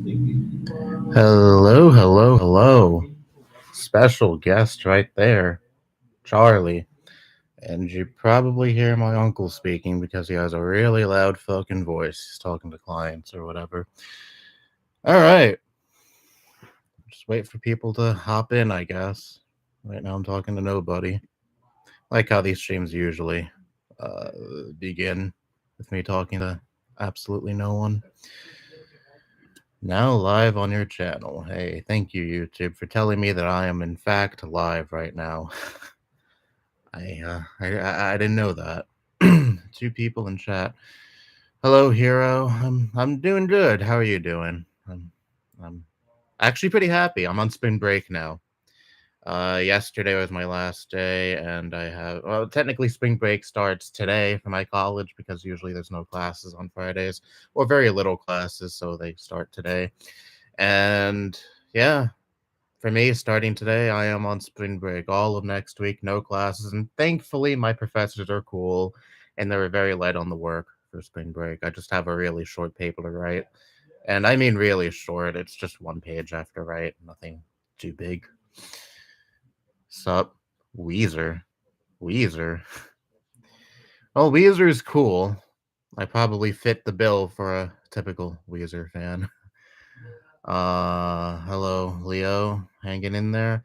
Hello, hello, hello. Special guest right there, Charlie. And you probably hear my uncle speaking because he has a really loud fucking voice. He's talking to clients or whatever. All right. Just wait for people to hop in, I guess. Right now I'm talking to nobody. Like how these streams usually uh, begin with me talking to absolutely no one. Now live on your channel. Hey, thank you, YouTube, for telling me that I am in fact live right now. I didn't know that. Two people in chat. Hello, hero. I'm doing good. How are you doing? I'm actually pretty happy. I'm on spring break now. Yesterday was my last day, and technically spring break starts today for my college because usually there's no classes on Fridays or very little classes, so they start today. And yeah, for me, starting today, I am on spring break all of next week, no classes, and thankfully my professors are cool and they were very light on the work for spring break. I just have a really short paper to write. And I mean really short. It's just one page I have to write, nothing too big. Sup, Weezer. Weezer. Oh, Weezer is cool. I probably fit the bill for a typical Weezer fan. Hello, Leo. Hanging in there?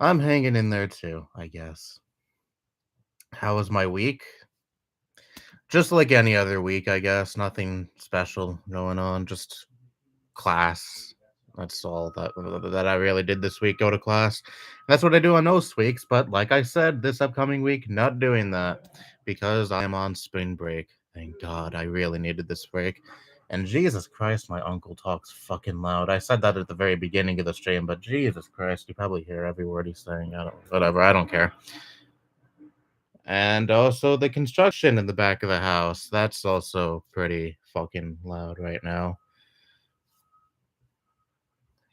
I'm hanging in there too, I guess. How was my week? Just like any other week, I guess. Nothing special going on. Just class. That's all that I really did this week. Go to class. That's what I do on most weeks. But like I said, this upcoming week, not doing that because I am on spring break. Thank God, I really needed this break. And Jesus Christ, my uncle talks fucking loud. I said that at the very beginning of the stream, but Jesus Christ, you probably hear every word he's saying. Whatever, I don't care. And also the construction in the back of the house. That's also pretty fucking loud right now.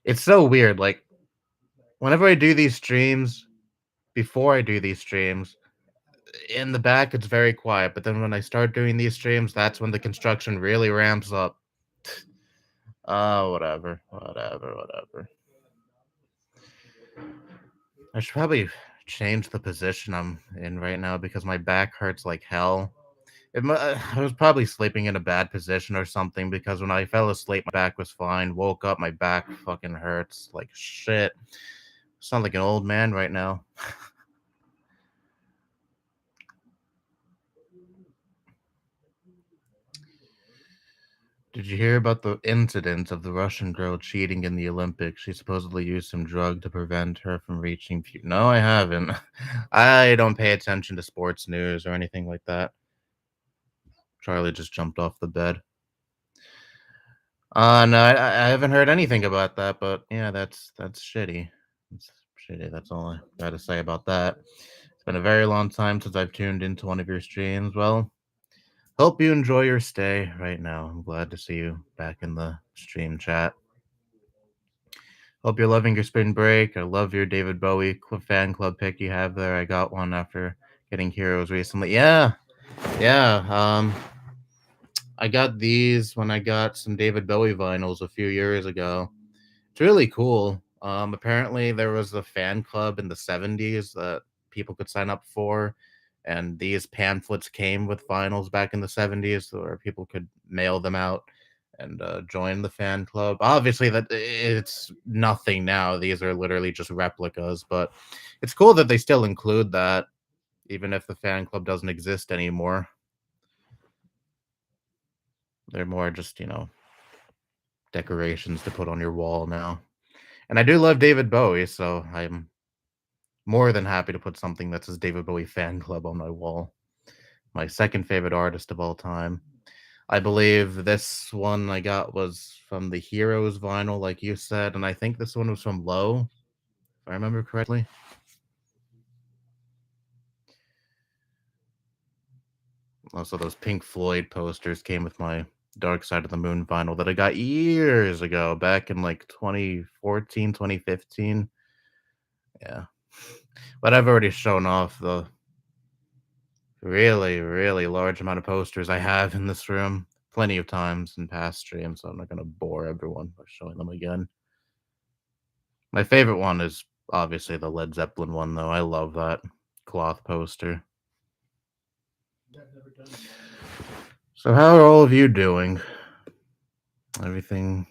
It's so weird. Like, whenever I do these streams, before I do these streams, in the back it's very quiet. But then when I start doing these streams, that's when the construction really ramps up. Oh, whatever. I should probably change the position I'm in right now because my back hurts like hell. I was probably sleeping in a bad position or something because when I fell asleep, my back was fine. Woke up, my back fucking hurts like shit. Sound like an old man right now. Did you hear about the incident of the Russian girl cheating in the Olympics? She supposedly used some drug to prevent her from reaching. No, I haven't. I don't pay attention to sports news or anything like that. Charlie just jumped off the bed. No, I haven't heard anything about that, but yeah, that's shitty. It's shitty. That's all I gotta say about that. It's been a very long time since I've tuned into one of your streams. Well, hope you enjoy your stay right now. I'm glad to see you back in the stream chat. Hope you're loving your spring break. I love your David Bowie fan club pick you have there. I got one after getting Heroes recently. Yeah, yeah. I got these when I got some David Bowie vinyls a few years ago. It's really cool. Apparently there was a fan club in the 70s that people could sign up for, and these pamphlets came with vinyls back in the 70s where people could mail them out and join the fan club. Obviously that it's nothing now. These are literally just replicas, but it's cool that they still include that even if the fan club doesn't exist anymore. They're more just, decorations to put on your wall now. And I do love David Bowie, so I'm more than happy to put something that says David Bowie fan club on my wall. My second favorite artist of all time. I believe this one I got was from the Heroes vinyl, like you said, and I think this one was from Low, if I remember correctly. Also, those Pink Floyd posters came with my Dark Side of the Moon vinyl that I got years ago, back in like 2014, 2015. Yeah. But I've already shown off the really, really large amount of posters I have in this room. plenty of times in past streams, so I'm not gonna bore everyone by showing them again. My favorite one is obviously the Led Zeppelin one, though. I love that cloth poster. So, how are all of you doing? Everything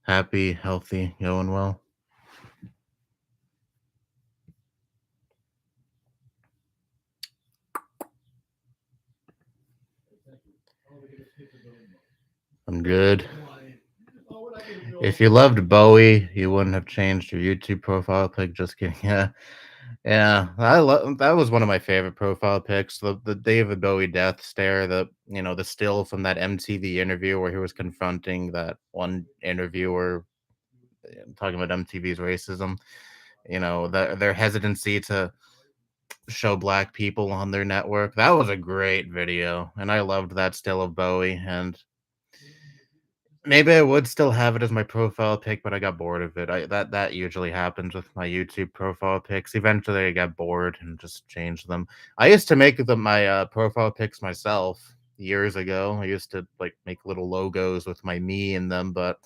happy, healthy, going well? I'm good. If you loved Bowie, you wouldn't have changed your YouTube profile pic. Just kidding. Yeah, yeah. I love that was one of my favorite profile pics. The David Bowie death stare. The still from that MTV interview where he was confronting that one interviewer talking about MTV's racism. Their hesitancy to show black people on their network. That was a great video, and I loved that still of Bowie. And maybe I would still have it as my profile pic, but I got bored of it. That usually happens with my YouTube profile pics. Eventually, I got bored and just changed them. I used to make my profile pics myself years ago. I used to like make little logos with my me in them, but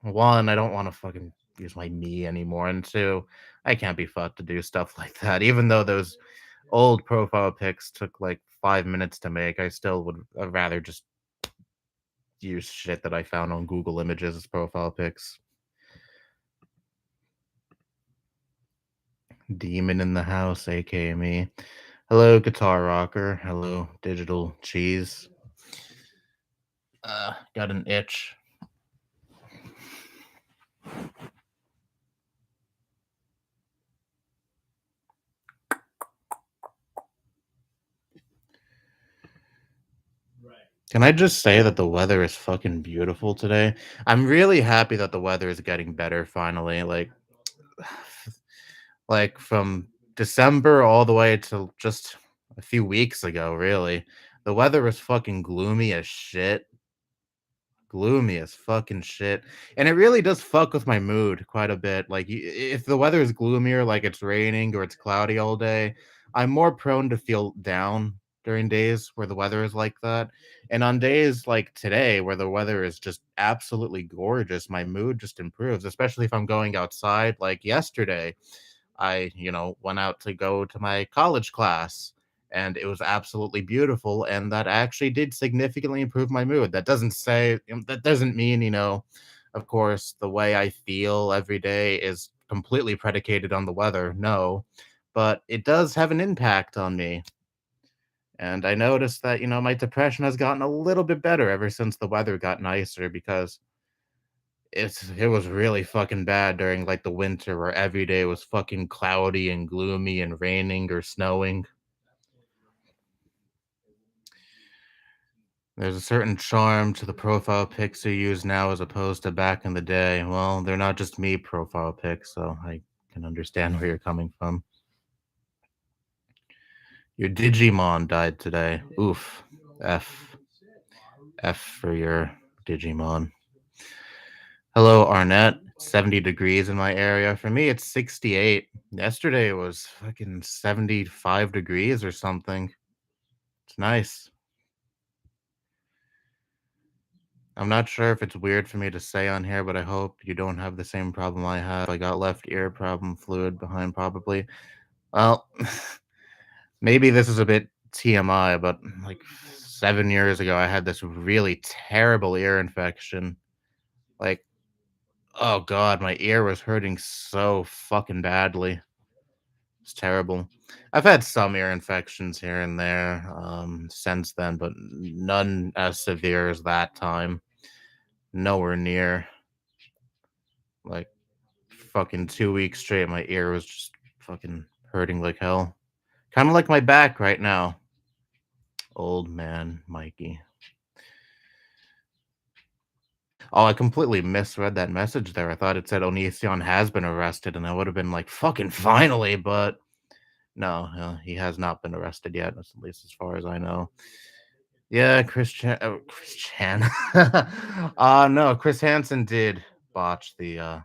one, I don't want to fucking use my me anymore, and two, I can't be fucked to do stuff like that. Even though those old profile pics took like 5 minutes to make, I still would rather just use shit that I found on Google Images as profile pics. Demon in the house, aka me. Hello, guitar rocker. Hello, digital cheese. Got an itch. Can I just say that the weather is fucking beautiful today? I'm really happy that the weather is getting better finally. Like from December all the way to just a few weeks ago, really. The weather was fucking gloomy as shit. Gloomy as fucking shit. And it really does fuck with my mood quite a bit. Like, if the weather is gloomier, like it's raining or it's cloudy all day, I'm more prone to feel down during days where the weather is like that. And on days like today, where the weather is just absolutely gorgeous, my mood just improves, especially if I'm going outside. Like yesterday, I went out to go to my college class and it was absolutely beautiful. And that actually did significantly improve my mood. That doesn't mean, of course, the way I feel every day is completely predicated on the weather. No, but it does have an impact on me. And I noticed that my depression has gotten a little bit better ever since the weather got nicer because it was really fucking bad during, like, the winter where every day was fucking cloudy and gloomy and raining or snowing. There's a certain charm to the profile pics you use now as opposed to back in the day. Well, they're not just me profile pics, so I can understand where you're coming from. Your Digimon died today. Oof. F. F for your Digimon. Hello, Arnett. 70 degrees in my area. For me, it's 68. Yesterday it was fucking 75 degrees or something. It's nice. I'm not sure if it's weird for me to say on here, but I hope you don't have the same problem I have. I got left ear problem, fluid behind probably. Well, maybe this is a bit TMI, but like 7 years ago, I had this really terrible ear infection. Like, oh God, my ear was hurting so fucking badly. It's terrible. I've had some ear infections here and there since then, but none as severe as that time. Nowhere near. Like, fucking 2 weeks straight, my ear was just fucking hurting like hell. Kind of like my back right now. Old man Mikey. Oh, I completely misread that message there. I thought it said Onision has been arrested, and I would have been like, fucking finally, but no, he has not been arrested yet, at least as far as I know. Yeah, Chris Chan. No, Chris Hansen did botch the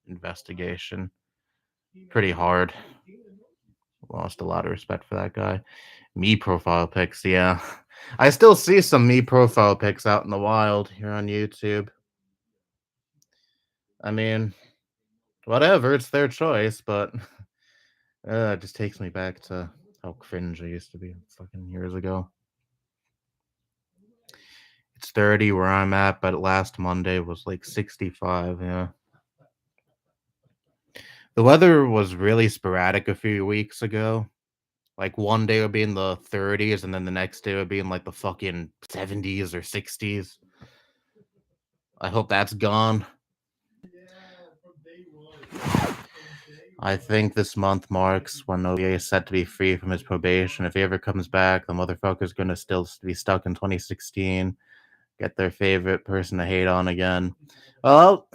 investigation pretty hard. Lost a lot of respect for that guy. Me profile pics, yeah. I still see some me profile pics out in the wild here on YouTube. I mean, whatever, it's their choice, but it just takes me back to how cringe I used to be fucking years ago. It's 30 where I'm at, but last Monday was like 65, yeah. The weather was really sporadic a few weeks ago. Like one day would be in the 30s, and then the next day would be in like the fucking 70s or 60s. I hope that's gone. I think this month marks when OBA is set to be free from his probation. If he ever comes back, the motherfucker's gonna still be stuck in 2016. Get their favorite person to hate on again. Well,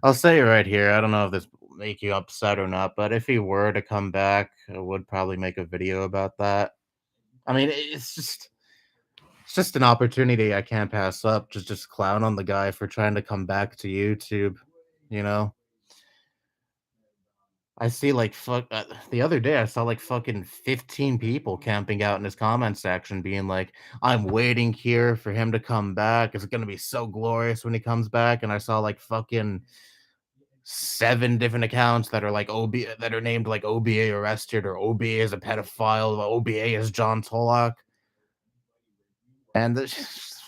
I'll say it right here. I don't know if this will make you upset or not, but if he were to come back, I would probably make a video about that. I mean, it's just an opportunity I can't pass up. Just clown on the guy for trying to come back to YouTube, you know? I see like the other day I saw like fucking 15 people camping out in his comment section being like, "I'm waiting here for him to come back. It's going to be so glorious when he comes back." And I saw like fucking 7 different accounts that are like that are named like OBA arrested or OBA is a pedophile, OBA is John Tolak. And just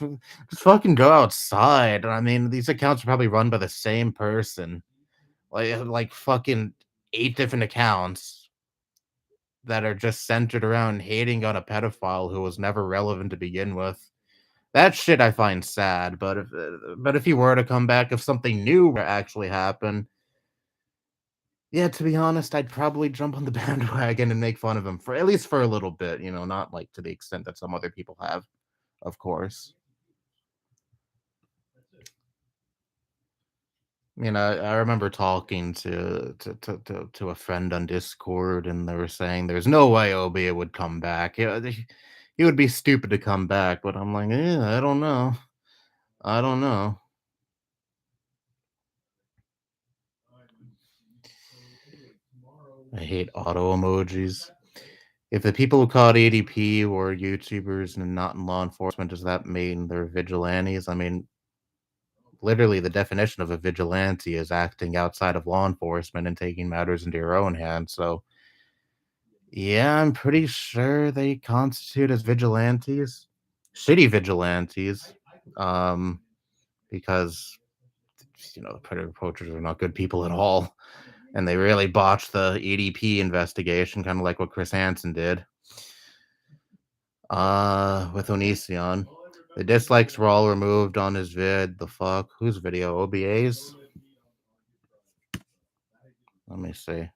fucking go outside. I mean, these accounts are probably run by the same person. Like fucking 8 different accounts that are just centered around hating on a pedophile who was never relevant to begin with. That shit I find sad, but if he were to come back, if something new were to actually happen, yeah, to be honest, I'd probably jump on the bandwagon and make fun of him for at least for a little bit, not like to the extent that some other people have, of course. I remember talking to a friend on Discord, and they were saying there's no way Obia would come back. He would be stupid to come back, but I'm like, I don't know. I don't know. I hate auto emojis. If the people who caught ADP were YouTubers and not in law enforcement, does that mean they're vigilantes? I mean, literally, the definition of a vigilante is acting outside of law enforcement and taking matters into your own hands. So, yeah, I'm pretty sure they constitute as vigilantes. Shitty vigilantes. Um, because the predator poachers are not good people at all. And they really botched the EDP investigation, kind of like what Chris Hansen did. With Onision. The dislikes were all removed on his vid. The fuck? Whose video? OBA's? Let me see.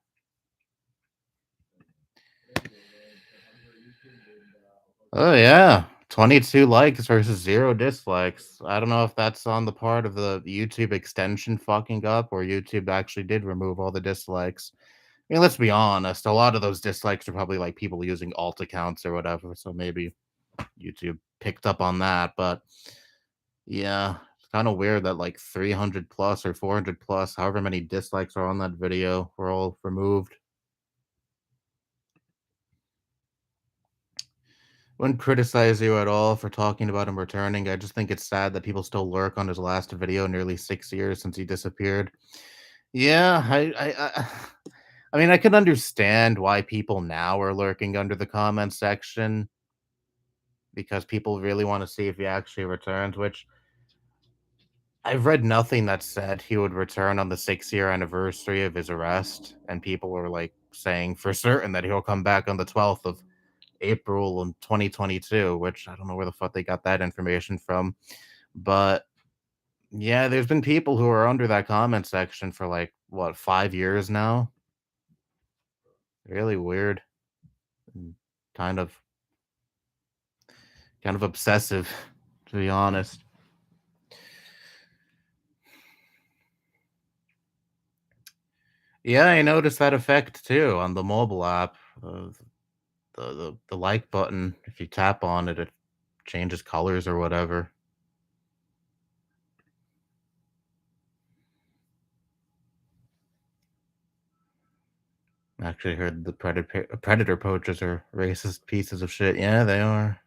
Oh yeah, 22 likes versus 0 dislikes. I don't know if that's on the part of the YouTube extension fucking up or YouTube actually did remove all the dislikes. I mean, let's be honest, a lot of those dislikes are probably like people using alt accounts or whatever, so maybe YouTube picked up on that, but yeah, it's kind of weird that like 300 plus or 400 plus, however many dislikes are on that video, were all removed. Wouldn't criticize you at all for talking about him returning. I just think it's sad that people still lurk on his last video nearly 6 years since he disappeared. Yeah, I mean, I can understand why people now are lurking under the comment section because people really want to see if he actually returns, which I've read nothing that said he would return on the 6-year anniversary of his arrest, and people were like saying for certain that he'll come back on the 12th of April in 2022, which I don't know where the fuck they got that information from. But yeah, there's been people who are under that comment section for like what 5 years now. Really weird. And kind of kind of obsessive, to be honest. Yeah, I noticed that effect too on the mobile app. The like button, if you tap on it, it changes colors or whatever. I actually heard the predator poachers are racist pieces of shit. Yeah, they are.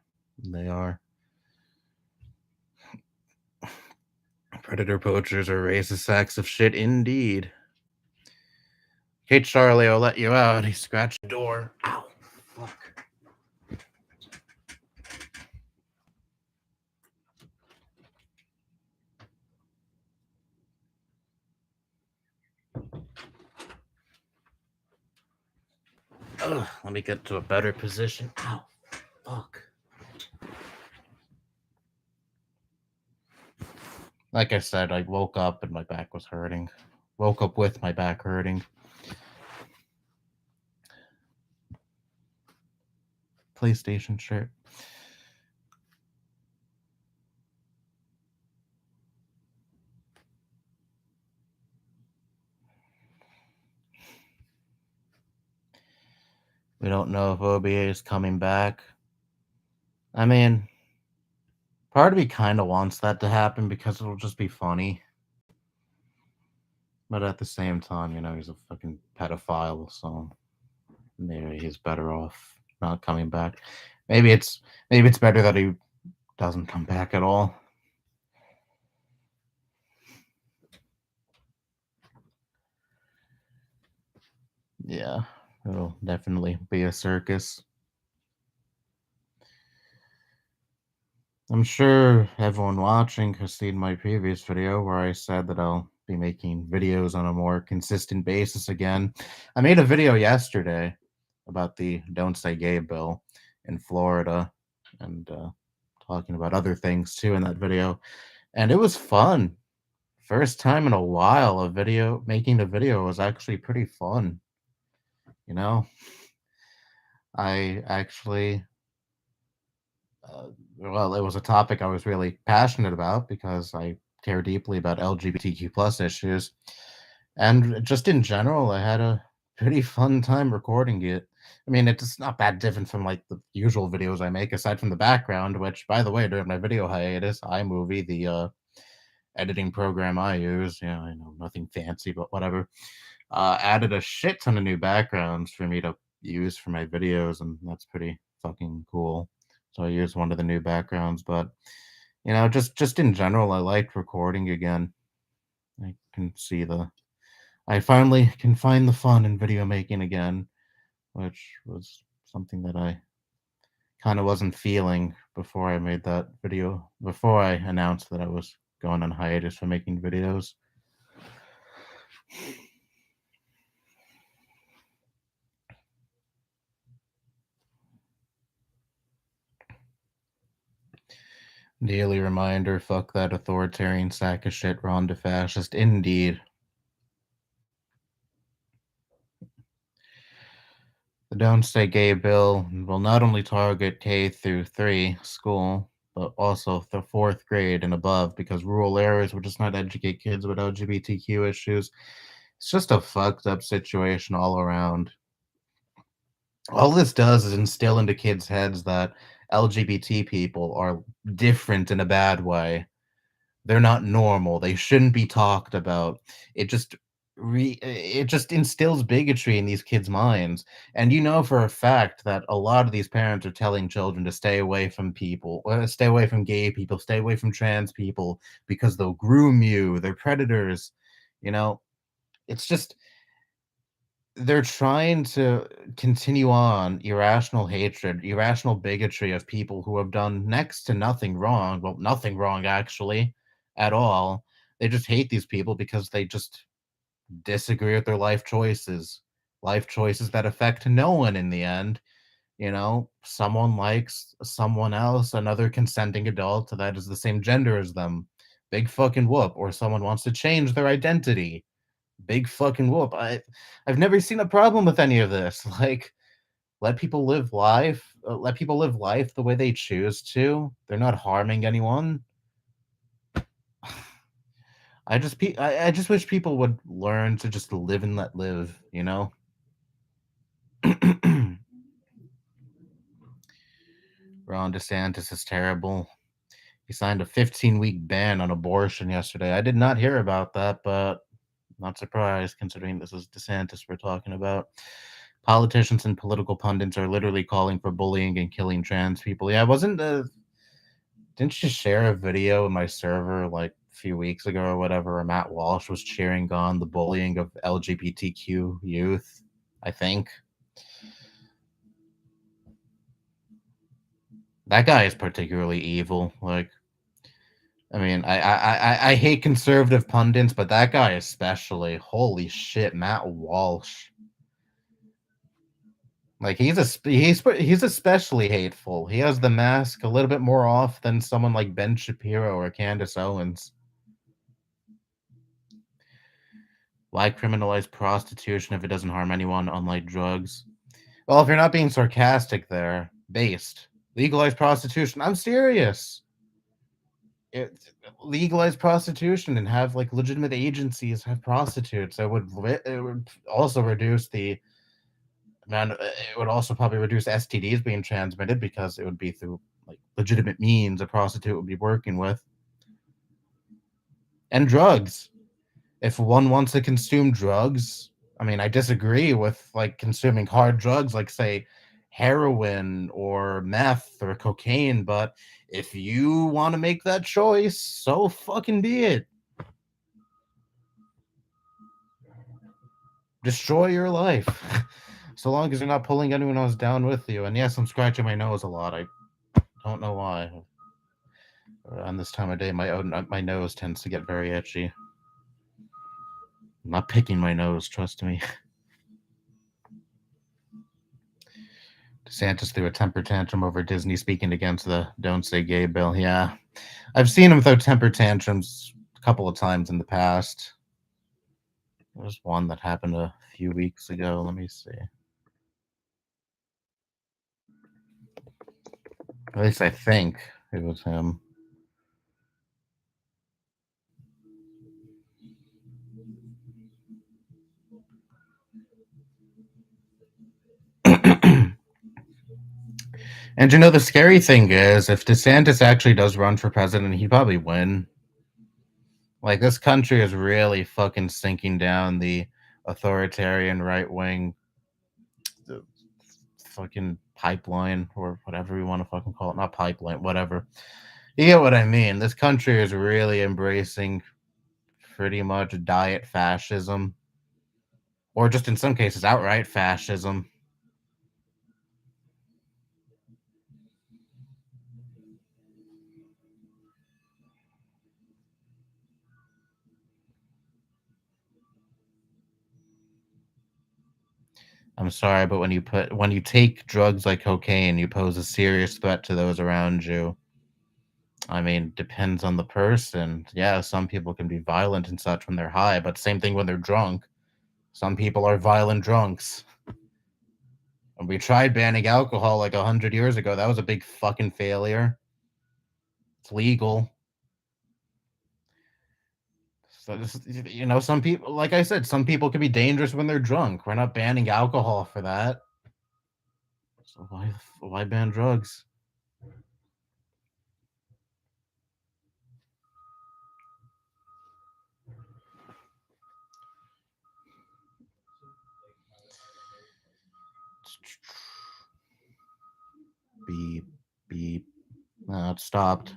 They are. Predator poachers are racist sacks of shit indeed. Okay, Charlie, I'll let you out. He scratched the door. Ow. Fuck. Ugh, let me get to a better position. Ow. Fuck. Like I said, I woke up and my back was hurting. Woke up with my back hurting. PlayStation shirt. We don't know if OBA is coming back. I mean, part of me kind of wants that to happen because it'll just be funny. But at the same time, he's a fucking pedophile, so maybe he's better off not coming back. Maybe it's better that he doesn't come back at all. Yeah, it'll definitely be a circus. I'm sure everyone watching has seen my previous video where I said that I'll be making videos on a more consistent basis again. I made a video yesterday about the Don't Say Gay bill in Florida and talking about other things too in that video. And it was fun. First time in a while making a video was actually pretty fun. You know, I actually well, it was a topic I was really passionate about because I care deeply about LGBTQ plus issues. And just in general, I had a pretty fun time recording it. I mean, it's not that different from like the usual videos I make, aside from the background, which, by the way, during my video hiatus, iMovie, the editing program I use, yeah, I know nothing fancy, but whatever, added a shit ton of new backgrounds for me to use for my videos, and that's pretty fucking cool. So I used one of the new backgrounds, but just in general, I liked recording again. I can see I finally can find the fun in video making again, which was something that I kind of wasn't feeling before I made that video, before I announced that I was going on hiatus for making videos. Daily reminder, fuck that authoritarian sack of shit, Ron fascist. Indeed. The Don't Say Gay bill will not only target K through 3 school, but also the 4th grade and above, because rural areas will just not educate kids with LGBTQ issues. It's just a fucked up situation all around. All this does is instill into kids' heads that LGBT people are different in a bad way. They're not normal. They shouldn't be talked about. It just it just instills bigotry in these kids' minds. And you know for a fact that a lot of these parents are telling children to stay away from people, stay away from gay people, stay away from trans people because they'll groom you. They're predators. You know, it's just they're trying to continue on irrational hatred, irrational bigotry of people who have done next to nothing wrong. Well, nothing wrong actually at all. They just hate these people because they just disagree with their life choices that affect no one in the end. Someone likes someone else, another consenting adult that is the same gender as them. Big fucking whoop. Or someone wants to change their identity. Big fucking whoop. I've never seen a problem with any of this. Like, let people live life the way they choose to. They're not harming anyone. I just wish people would learn to just live and let live. Ron DeSantis is terrible. He signed a 15-week ban on abortion yesterday. I did not hear about that, but not surprised considering this is DeSantis we're talking about. Politicians and political pundits are literally calling for bullying and killing trans people. Yeah, didn't you share a video in my server like a few weeks ago or whatever where Matt Walsh was cheering on the bullying of LGBTQ youth? I think. That guy is particularly evil. Like, I mean, I hate conservative pundits, but that guy especially. Holy shit, Matt Walsh. Like he's especially hateful. He has the mask a little bit more off than someone like Ben Shapiro or Candace Owens. Why criminalize prostitution if it doesn't harm anyone, unlike drugs? Well, if you're not being sarcastic there, based. Legalize prostitution. I'm serious. Legalize prostitution and have like legitimate agencies have prostitutes. It would also reduce the amount. It would also probably reduce STDs being transmitted because it would be through like legitimate means a prostitute would be working with, and drugs. If one wants to consume drugs, I mean, I disagree with like consuming hard drugs like say heroin or meth or cocaine, but if you want to make that choice, so fucking be it. Destroy your life. So long as you're not pulling anyone else down with you. And yes, I'm scratching my nose a lot. I don't know why. On this time of day, my nose tends to get very itchy. I'm not picking my nose, trust me. DeSantis threw a temper tantrum over Disney speaking against the Don't Say Gay bill. Yeah. I've seen him throw temper tantrums a couple of times in the past. There's one that happened a few weeks ago. Let me see. At least I think it was him. And you know, the scary thing is, if DeSantis actually does run for president, he'd probably win. Like, this country is really fucking sinking down the authoritarian right wing fucking pipeline or whatever you want to fucking call it. Not pipeline, whatever. You get what I mean. This country is really embracing pretty much diet fascism, or just in some cases, outright fascism. I'm sorry, but when you take drugs like cocaine, you pose a serious threat to those around you. I mean, depends on the person. Yeah, some people can be violent and such when they're high, but same thing when they're drunk. Some people are violent drunks. And we tried banning alcohol like 100 years ago. That was a big fucking failure. It's legal. So you know, some people, like I said, some people can be dangerous when they're drunk. We're not banning alcohol for that. So why ban drugs? Beep beep. No, it stopped.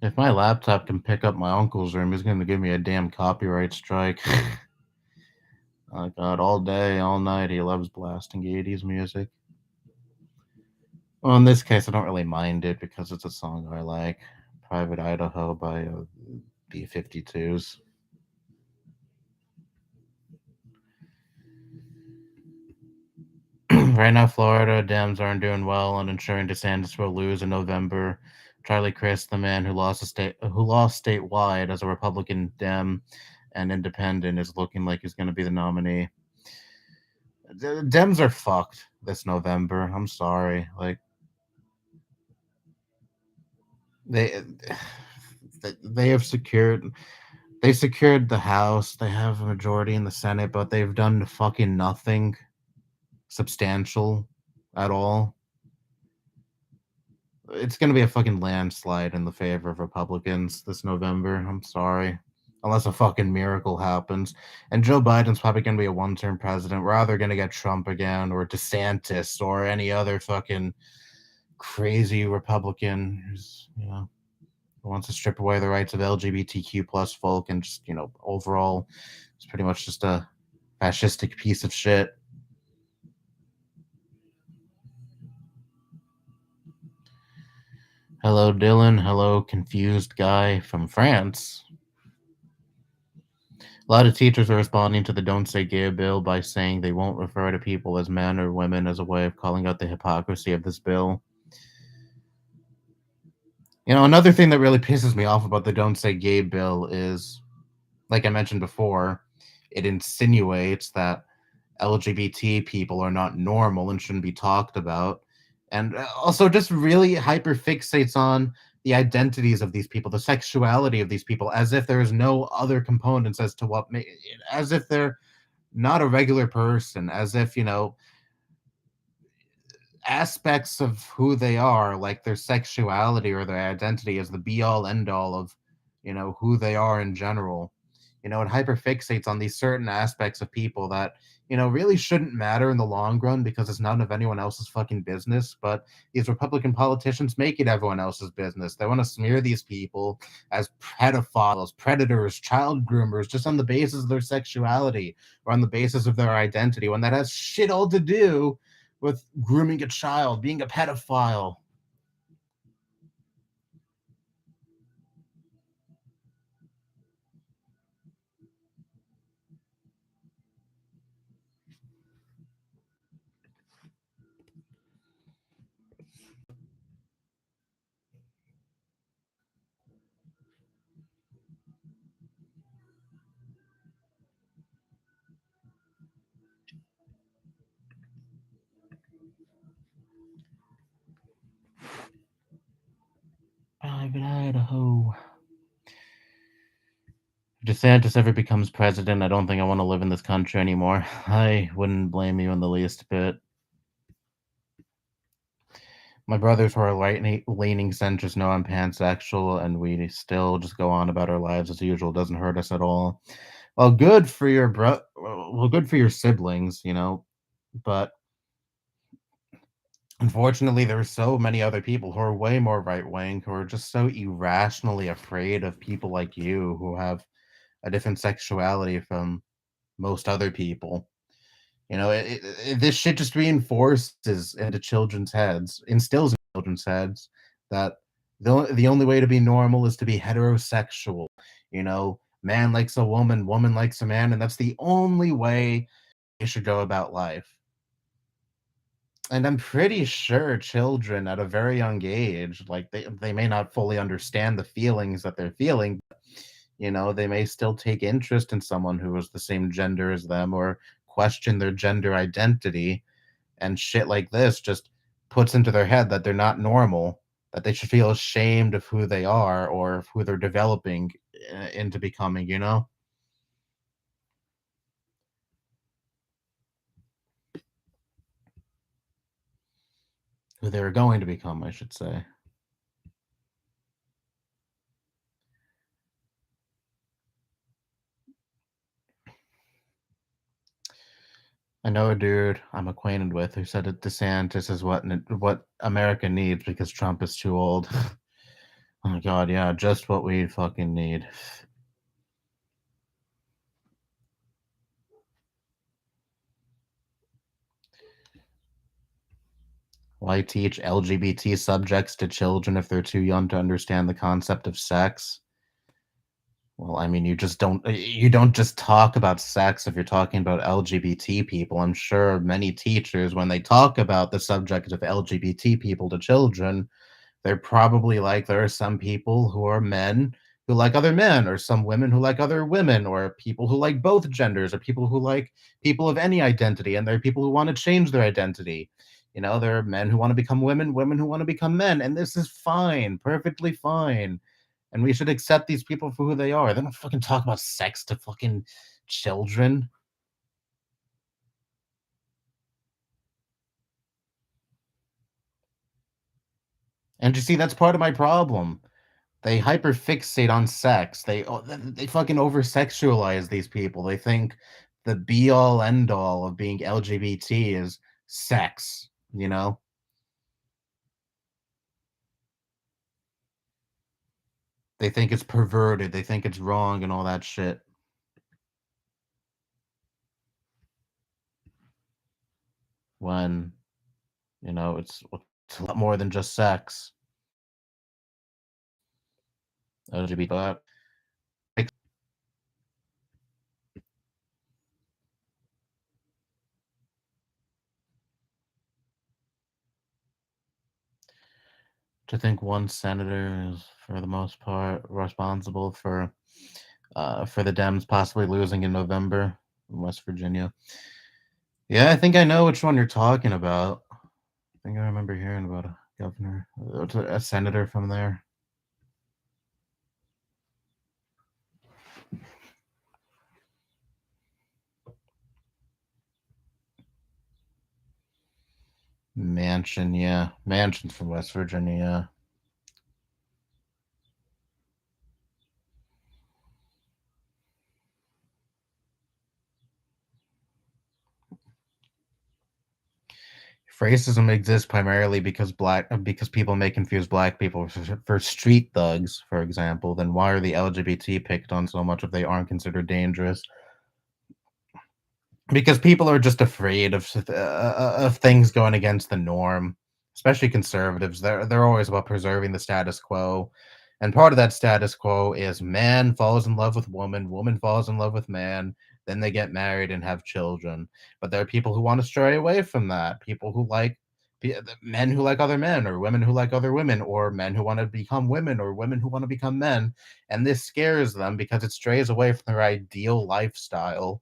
If my laptop can pick up my uncle's room, he's going to give me a damn copyright strike. Oh God, all day, all night, he loves blasting 80s music. Well, in this case, I don't really mind it because it's a song I like. Private Idaho by B-52s. Right now, Florida Dems aren't doing well on ensuring DeSantis will lose in November. Charlie Crist, the man who lost statewide as a Republican Dem and independent, is looking like he's going to be the nominee. Dems are fucked this November. I'm sorry. Like they have secured the House. They have a majority in the Senate, but they've done fucking nothing substantial at all. It's gonna be a fucking landslide in the favor of Republicans this November. I'm sorry. Unless a fucking miracle happens. And Joe Biden's probably gonna be a one-term president. We're either gonna get Trump again or DeSantis or any other fucking crazy Republican who's, who wants to strip away the rights of LGBTQ plus folk and just, overall it's pretty much just a fascistic piece of shit. Hello, Dylan. Hello, confused guy from France. A lot of teachers are responding to the Don't Say Gay bill by saying they won't refer to people as men or women as a way of calling out the hypocrisy of this bill. Another thing that really pisses me off about the Don't Say Gay bill is, like I mentioned before, it insinuates that LGBT people are not normal and shouldn't be talked about. And also just really hyper fixates on the identities of these people, the sexuality of these people, as if there is no other components as to as if they're not a regular person, as if, aspects of who they are, like their sexuality or their identity, is the be all end all of, who they are in general. It hyperfixates on these certain aspects of people that, really shouldn't matter in the long run because it's none of anyone else's fucking business. But these Republican politicians make it everyone else's business. They want to smear these people as pedophiles, predators, child groomers, just on the basis of their sexuality or on the basis of their identity, when that has shit all to do with grooming a child, being a pedophile. Private Idaho. If DeSantis ever becomes president, I don't think I want to live in this country anymore. I wouldn't blame you in the least bit. My brothers who are leaning centrist know I'm pansexual, and we still just go on about our lives as usual. It doesn't hurt us at all. Well, good for your good for your siblings, but unfortunately, there are so many other people who are way more right wing, who are just so irrationally afraid of people like you who have a different sexuality from most other people. This shit just reinforces into children's heads, instills in children's heads that the only way to be normal is to be heterosexual. Man likes a woman, woman likes a man, and that's the only way you should go about life. And I'm pretty sure children at a very young age, like they may not fully understand the feelings that they're feeling. They may still take interest in someone who is the same gender as them or question their gender identity, and shit like this just puts into their head that they're not normal, that they should feel ashamed of who they are or of who they're developing into becoming, who they're going to become, I should say. I know a dude I'm acquainted with who said that DeSantis is what America needs because Trump is too old. Oh my god, yeah, just what we fucking need. Why teach LGBT subjects to children if they're too young to understand the concept of sex? Well, I mean, you don't just talk about sex if you're talking about LGBT people. I'm sure many teachers, when they talk about the subject of LGBT people to children, they're probably like, there are some people who are men who like other men, or some women who like other women, or people who like both genders, or people who like people of any identity, and there are people who want to change their identity. There are men who want to become women, women who want to become men, and this is fine, perfectly fine. And we should accept these people for who they are. They don't fucking talk about sex to fucking children. And you see, that's part of my problem. They hyperfixate on sex. They fucking over sexualize these people. They think the be all end all of being LGBT is sex, you know? They think it's perverted. They think it's wrong and all that shit. When, it's a lot more than just sex. LGBT. To think one senator is, for the most part, responsible for the Dems possibly losing in November in West Virginia. Yeah, I think I know which one you're talking about. I think I remember hearing about a governor, a senator from there. Mansion, yeah, Mansion's from West Virginia. Yeah. Racism exists primarily because people may confuse black people for street thugs, for example. Then why are the LGBT picked on so much if they aren't considered dangerous? Because people are just afraid of things going against the norm, especially conservatives. They're always about preserving the status quo, and part of that status quo is man falls in love with woman, woman falls in love with man, then they get married and have children. But there are people who want to stray away from that. People who like men who like other men, or women who like other women, or men who want to become women, or women who want to become men, and this scares them because it strays away from their ideal lifestyle,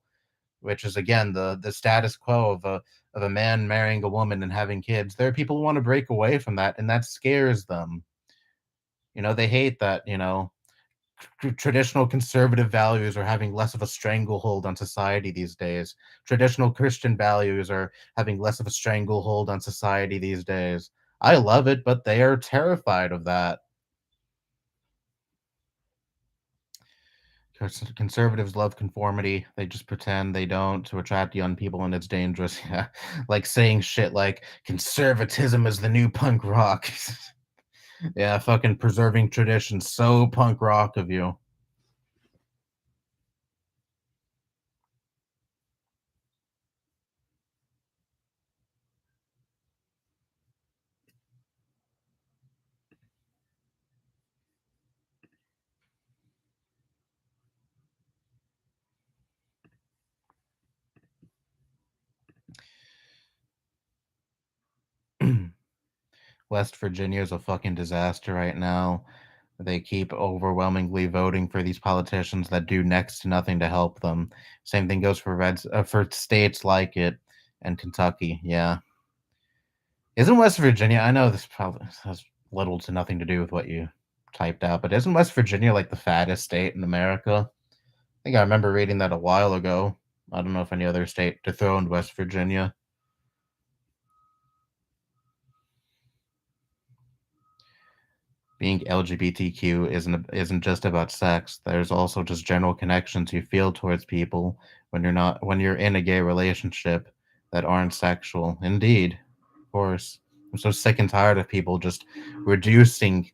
which is again the status quo of a man marrying a woman and having kids. There are people who want to break away from that, and that scares them. They hate that. Traditional conservative values are having less of a stranglehold on society these days. Traditional Christian values are having less of a stranglehold on society these days. I love it, but they are terrified of that. Conservatives love conformity. They just pretend they don't to attract young people, and it's dangerous. Yeah, like saying shit like conservatism is the new punk rock. Yeah, fucking preserving tradition. So punk rock of you. West Virginia is a fucking disaster right now. They keep overwhelmingly voting for these politicians that do next to nothing to help them. Same thing goes for states like it and Kentucky. Yeah, isn't West Virginia? I know this probably has little to nothing to do with what you typed out, but isn't West Virginia like the fattest state in America? I think I remember reading that a while ago. I don't know if any other state dethroned West Virginia. Being LGBTQ isn't just about sex. There's also just general connections you feel towards people when you're in a gay relationship that aren't sexual. Indeed, of course. I'm so sick and tired of people just reducing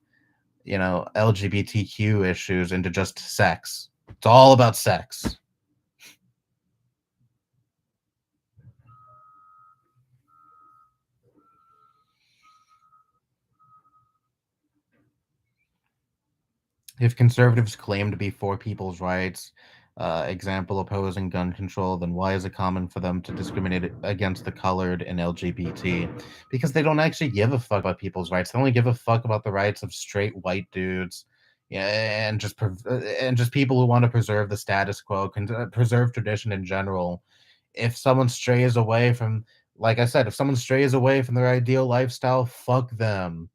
LGBTQ issues into just sex. It's all about sex. If conservatives claim to be for people's rights, example opposing gun control, then why is it common for them to discriminate against the colored and LGBT? Because they don't actually give a fuck about people's rights. They only give a fuck about the rights of straight white dudes. Yeah, and just people who want to preserve the status quo, preserve tradition in general. If someone strays away from, like I said, if someone strays away from their ideal lifestyle, fuck them.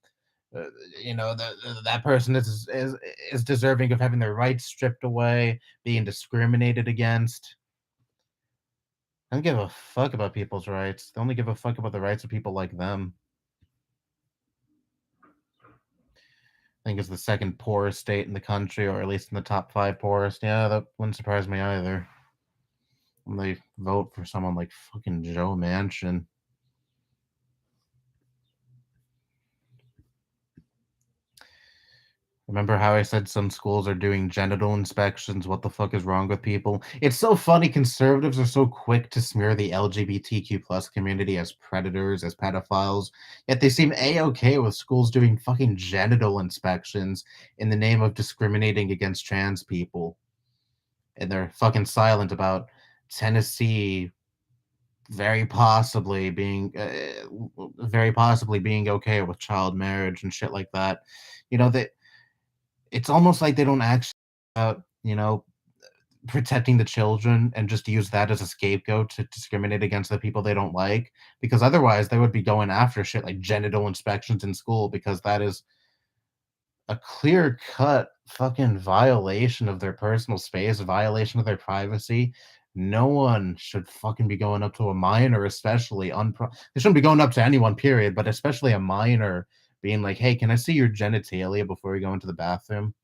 uh, that person is deserving of having their rights stripped away, being discriminated against. I don't give a fuck about people's rights. They only give a fuck about the rights of people like them. I think it's the second poorest state in the country, or at least in the top 5 poorest. Yeah, that wouldn't surprise me either. When they vote for someone like fucking Joe Manchin. Remember how I said some schools are doing genital inspections? What the fuck is wrong with people? It's so funny. Conservatives are so quick to smear the LGBTQ plus community as predators, as pedophiles, yet they seem a-okay with schools doing fucking genital inspections in the name of discriminating against trans people. And they're fucking silent about Tennessee very possibly being okay with child marriage and shit like that. That it's almost like they don't actually protecting the children and just use that as a scapegoat to discriminate against the people they don't like, because otherwise they would be going after shit like genital inspections in school, because that is a clear cut fucking violation of their personal space, a violation of their privacy. No one should fucking be going up to a minor, especially they shouldn't be going up to anyone, period, but especially a minor, being like, hey, can I see your genitalia before we go into the bathroom?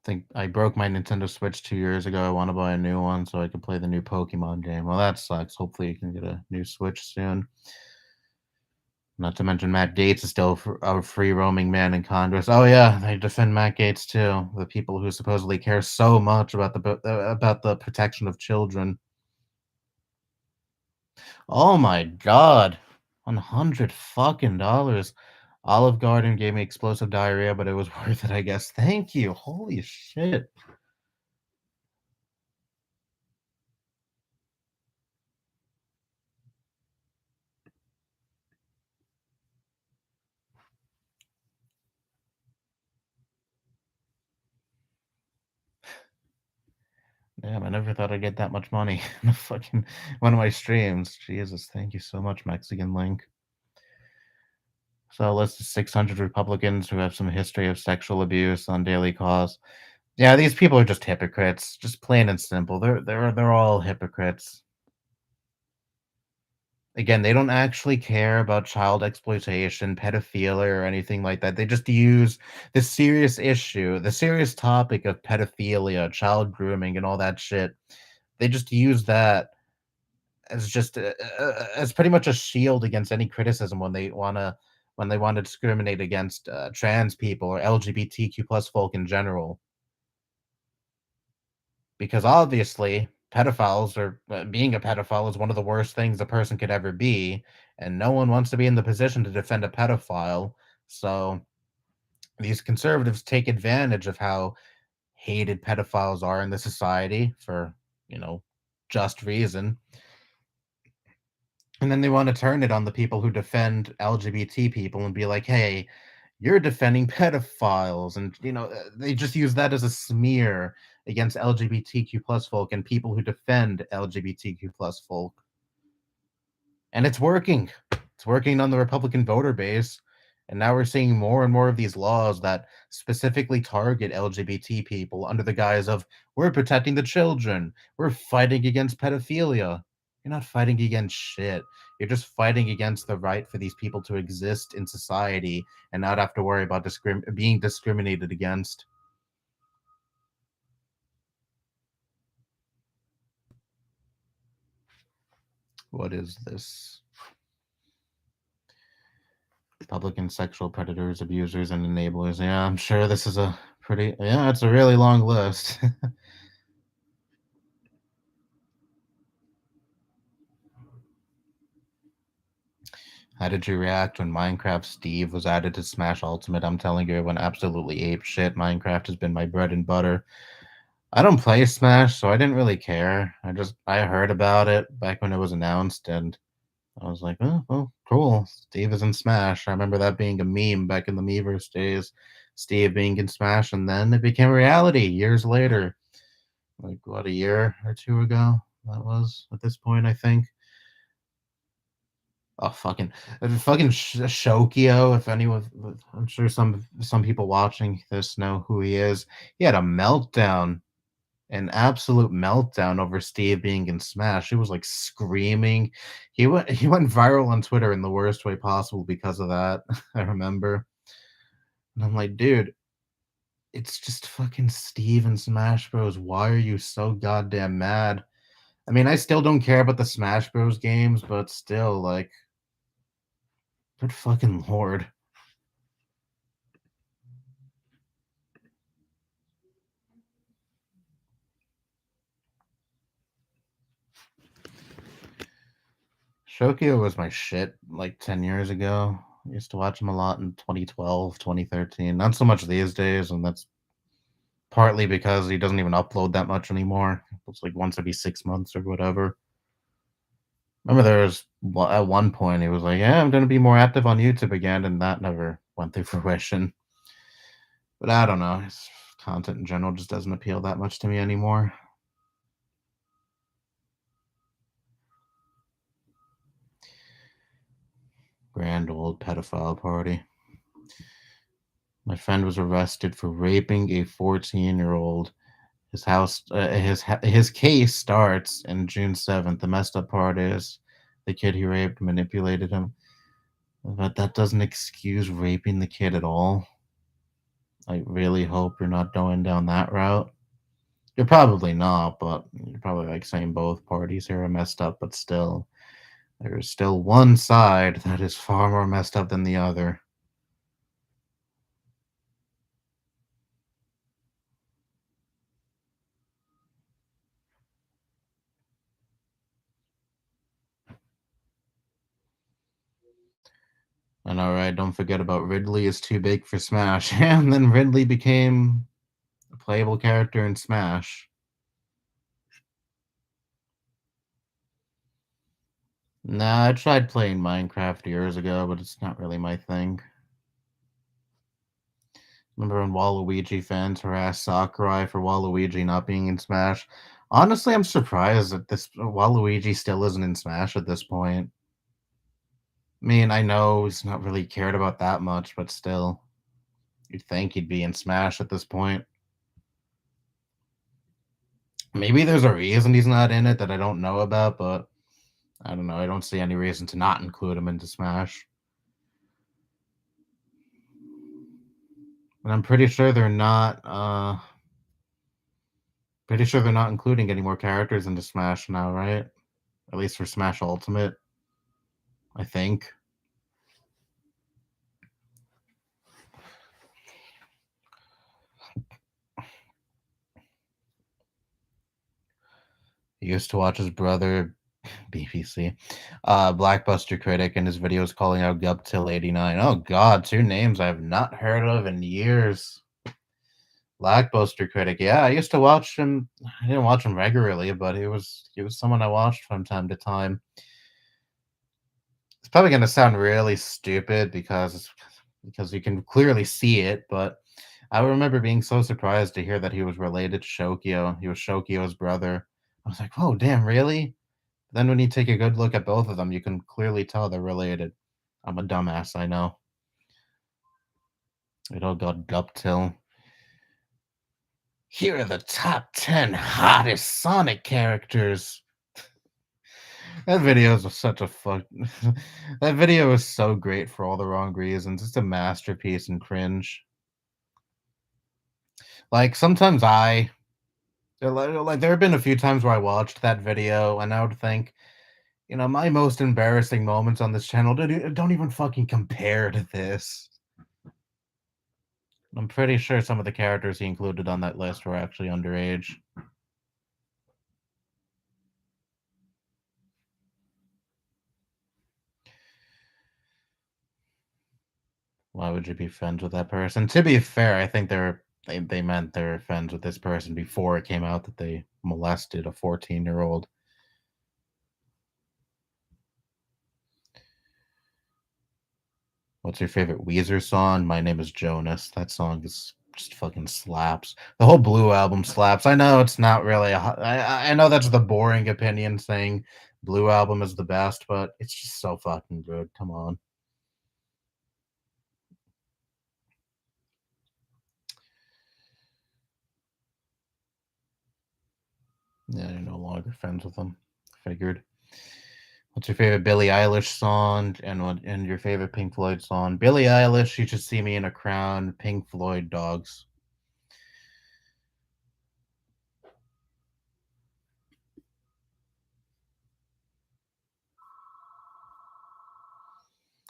Think I broke my Nintendo Switch 2 years ago. I want to buy a new one so I can play the new Pokemon game. Well, that sucks. Hopefully, you can get a new Switch soon. Not to mention Matt Gaetz is still a free roaming man in Congress. Oh yeah, they defend Matt Gaetz too. The people who supposedly care so much about the protection of children. Oh my god, $100 fucking. Olive Garden gave me explosive diarrhea, but it was worth it, I guess. Thank you. Holy shit. Damn, I never thought I'd get that much money in a fucking one of my streams. Jesus, thank you so much, Mexican Link. So let's 600 Republicans who have some history of sexual abuse on daily calls. Yeah, these people are just hypocrites, just plain and simple. They're all hypocrites. Again, they don't actually care about child exploitation, pedophilia, or anything like that. They just use the serious issue, the serious topic of pedophilia, child grooming, and all that shit. They just use that as just as pretty much a shield against any criticism when they want to discriminate against trans people or LGBTQ plus folk in general, because obviously pedophiles or being a pedophile is one of the worst things a person could ever be, and no one wants to be in the position to defend a pedophile. So these conservatives take advantage of how hated pedophiles are in the society for you know just reason. And then they want to turn it on the people who defend LGBT people and be like, "Hey, you're defending pedophiles," and they just use that as a smear against LGBTQ plus folk and people who defend LGBTQ plus folk. And it's working. It's working on the Republican voter base. And now we're seeing more and more of these laws that specifically target LGBT people under the guise of we're protecting the children, we're fighting against pedophilia. You're not fighting against shit. You're just fighting against the right for these people to exist in society and not have to worry about being discriminated against. What is this? Republican sexual predators, abusers, and enablers. Yeah, I'm sure this is it's a really long list. How did you react when Minecraft Steve was added to Smash Ultimate? I'm telling you, everyone absolutely ape shit. Minecraft has been my bread and butter. I don't play Smash, so I didn't really care. I heard about it back when it was announced, and I was like, oh, well, cool. Steve is in Smash. I remember that being a meme back in the Miiverse days. Steve being in Smash, and then it became reality years later. Like, what, a year or two ago? That was at this point, I think. Oh, fucking Shokio. If anyone, I'm sure some people watching this know who he is. He had a meltdown an absolute meltdown over Steve being in Smash. He was like screaming. He went viral on Twitter in the worst way possible because of that. I remember. And I'm like, dude, it's just fucking Steve in Smash Bros. Why are you so goddamn mad? I mean, I still don't care about the Smash Bros. Games, but still, like, good fucking lord. Shokio was my shit like 10 years ago. I used to watch him a lot in 2012, 2013. Not so much these days, and that's partly because he doesn't even upload that much anymore. It's like once every 6 months or whatever. Remember, there was at one point he was like, "Yeah, I'm going to be more active on YouTube again," and that never went through fruition. But I don't know. His content in general just doesn't appeal that much to me anymore. Grand old pedophile party. My friend was arrested for raping a 14-year-old. His case starts in June 7th. The messed up part is the kid he raped manipulated him, but that doesn't excuse raping the kid at all. I really hope you're not going down that route. You're probably not, but you're probably like saying both parties here are messed up, but still, there is still one side that is far more messed up than the other. And alright, don't forget about Ridley is too big for Smash. And then Ridley became a playable character in Smash. Nah, I tried playing Minecraft years ago, but it's not really my thing. Remember when Waluigi fans harassed Sakurai for Waluigi not being in Smash? Honestly, I'm surprised that this Waluigi still isn't in Smash at this point. I mean, I know he's not really cared about that much, but still, you'd think he'd be in Smash at this point. Maybe there's a reason he's not in it that I don't know about, but I don't know. I don't see any reason to not include him into Smash. And I'm pretty sure they're not including any more characters into Smash now, right? At least for Smash Ultimate, I think. He used to watch his brother, BBC, Blackbuster Critic, and his videos calling out Guptil89. Oh God, two names I have not heard of in years. Blackbuster Critic, yeah, I used to watch him. I didn't watch him regularly, but he was someone I watched from time to time. It's probably going to sound really stupid because you can clearly see it, but I remember being so surprised to hear that he was related to Shokio. He was Shokio's brother. I was like, "Whoa, damn, really?" Then when you take a good look at both of them, you can clearly tell they're related. I'm a dumbass, I know. It all got Guptil. Here are the top 10 hottest Sonic characters. That video is such a fuck. That video is so great for all the wrong reasons. It's a masterpiece and cringe. Like sometimes there have been a few times where I watched that video and I would think, my most embarrassing moments on this channel don't even fucking compare to this. I'm pretty sure some of the characters he included on that list were actually underage. Why would you be friends with that person? To be fair, I think they meant they were friends with this person before it came out that they molested a 14-year-old. What's your favorite Weezer song? My Name is Jonas. That song is just fucking slaps. The whole Blue album slaps. I know it's not really I know that's the boring opinion saying Blue album is the best, but it's just so fucking good. Come on. Yeah, you're no longer friends with them. Figured. What's your favorite Billie Eilish song and your favorite Pink Floyd song? Billie Eilish, You Should See Me in a Crown. Pink Floyd, Dogs.